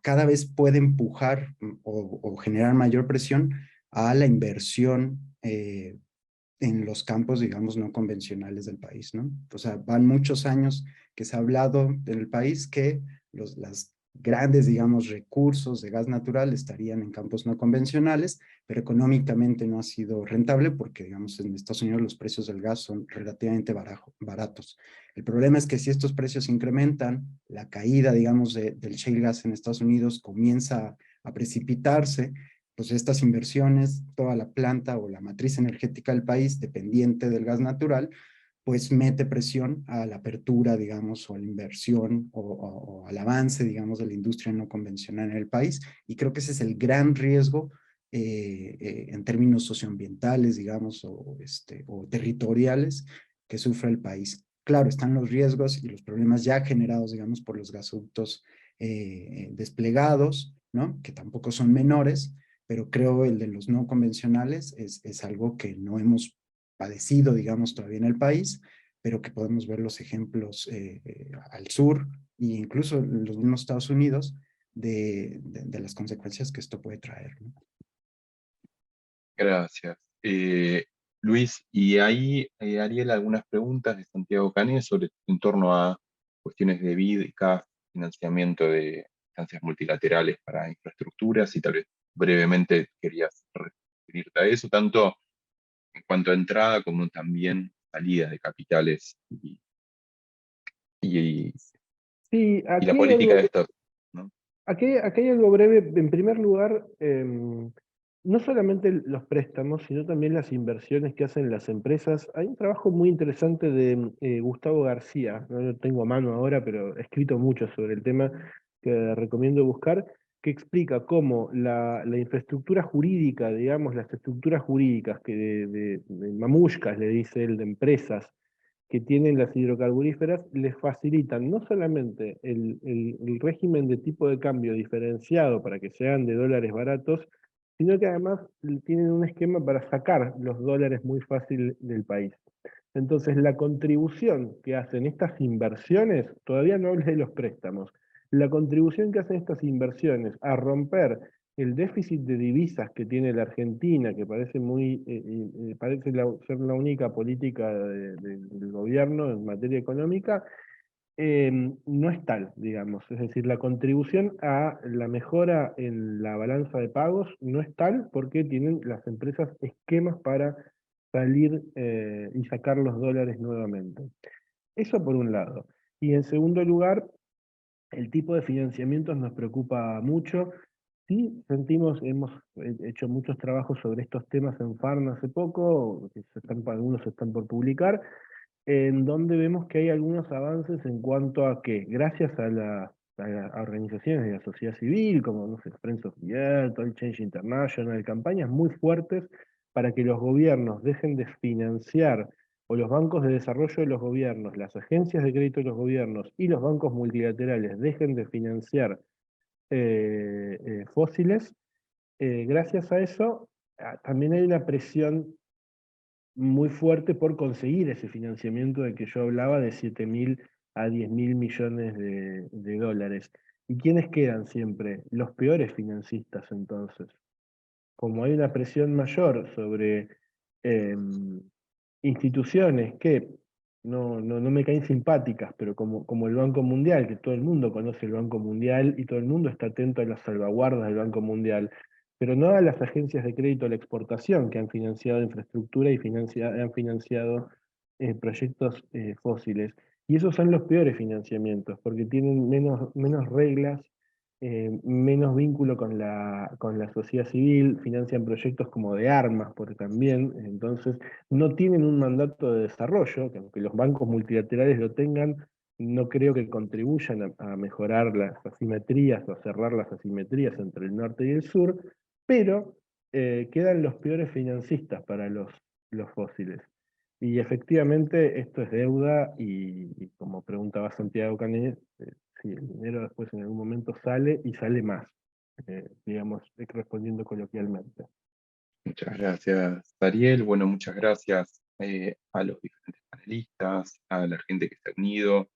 cada vez puede empujar o generar mayor presión a la inversión en los campos, digamos, no convencionales del país, ¿no? O sea, van muchos años que se ha hablado en el país que las grandes, digamos, recursos de gas natural estarían en campos no convencionales, pero económicamente no ha sido rentable porque, digamos, en Estados Unidos los precios del gas son relativamente baratos. El problema es que si estos precios incrementan, la caída, digamos, del shale gas en Estados Unidos comienza a precipitarse, pues estas inversiones, toda la planta o la matriz energética del país dependiente del gas natural, pues mete presión a la apertura, digamos, o a la inversión o al avance, digamos, de la industria no convencional en el país. Y creo que ese es el gran riesgo en términos socioambientales, digamos, o territoriales que sufre el país. Claro, están los riesgos y los problemas ya generados, digamos, por los gasoductos desplegados, ¿no? Que tampoco son menores, pero creo el de los no convencionales es algo que no hemos padecido, digamos, todavía en el país, pero que podemos ver los ejemplos al sur e incluso en los mismos Estados Unidos de las consecuencias que esto puede traer, ¿no? Gracias. Luis, y ahí Ariel, algunas preguntas de Santiago Canés en torno a cuestiones de BID y CAF, financiamiento de instancias multilaterales para infraestructuras, y tal vez brevemente querías referirte a eso, tanto en cuanto a entrada como también salida de capitales y Sí, la política de estos, ¿no? aquí hay algo breve. En primer lugar, no solamente los préstamos, sino también las inversiones que hacen las empresas. Hay un trabajo muy interesante de Gustavo García, no lo tengo a mano ahora, pero he escrito mucho sobre el tema, que recomiendo buscar, que explica cómo la infraestructura jurídica, digamos, las estructuras jurídicas que de mamushkas, le dice él, de empresas, que tienen las hidrocarburíferas, les facilitan no solamente el régimen de tipo de cambio diferenciado para que sean de dólares baratos, sino que además tienen un esquema para sacar los dólares muy fácil del país. Entonces, la contribución que hacen estas inversiones, todavía no hablé de los préstamos, la contribución que hacen estas inversiones a romper el déficit de divisas que tiene la Argentina, que parece parece ser la única política del gobierno en materia económica, no es tal, digamos. Es decir, la contribución a la mejora en la balanza de pagos no es tal porque tienen las empresas esquemas para salir y sacar los dólares nuevamente. Eso por un lado. Y en segundo lugar, el tipo de financiamientos nos preocupa mucho. Sí, hemos hecho muchos trabajos sobre estos temas en FARN hace poco, que algunos están por publicar, en donde vemos que hay algunos avances en cuanto a que, gracias a organizaciones de la sociedad civil, como no sé, Friends of the Earth, All Change International, campañas muy fuertes para que los gobiernos dejen de financiar, o los bancos de desarrollo de los gobiernos, las agencias de crédito de los gobiernos y los bancos multilaterales dejen de financiar fósiles. Gracias a eso, también hay una presión muy fuerte por conseguir ese financiamiento de que yo hablaba de 7.000 a 10.000 millones de dólares. ¿Y quiénes quedan siempre? Los peores financistas, entonces. Como hay una presión mayor sobre instituciones que no me caen simpáticas, pero como el Banco Mundial, que todo el mundo conoce el Banco Mundial y todo el mundo está atento a las salvaguardas del Banco Mundial, pero no a las agencias de crédito a la exportación que han financiado infraestructura y han financiado proyectos fósiles. Y esos son los peores financiamientos, porque tienen menos reglas, menos vínculo con la sociedad civil, financian proyectos como de armas, porque también, entonces, no tienen un mandato de desarrollo, que aunque los bancos multilaterales lo tengan, no creo que contribuyan a mejorar las asimetrías o a cerrar las asimetrías entre el norte y el sur, pero quedan los peores financistas para los fósiles. Y efectivamente esto es deuda y como preguntaba Santiago Canet, sí, el dinero después en algún momento sale y sale más, digamos, respondiendo coloquialmente. Muchas gracias, Ariel. Bueno, muchas gracias a los diferentes panelistas, a la gente que se ha unido,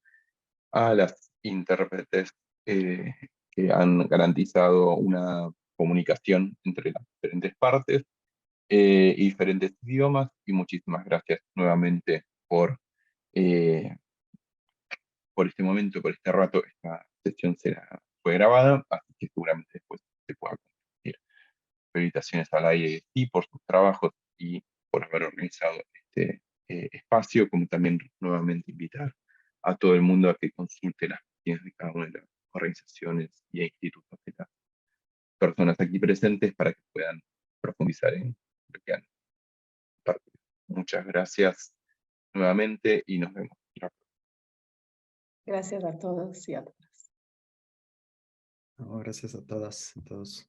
a las intérpretes que han garantizado una comunicación entre las diferentes partes y diferentes idiomas. Y muchísimas gracias nuevamente por este momento, por este rato. Esta sesión fue grabada, así que seguramente después se pueda compartir. Felicitaciones al IASP por sus trabajos y por haber organizado este espacio, como también nuevamente invitar a todo el mundo a que consulte las páginas de cada una de las organizaciones y institutos de las personas aquí presentes para que puedan profundizar en lo que han compartido. Muchas gracias nuevamente y nos vemos. Gracias a todos y a todas. No, gracias a todas, a todos.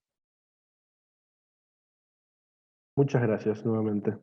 Muchas gracias nuevamente.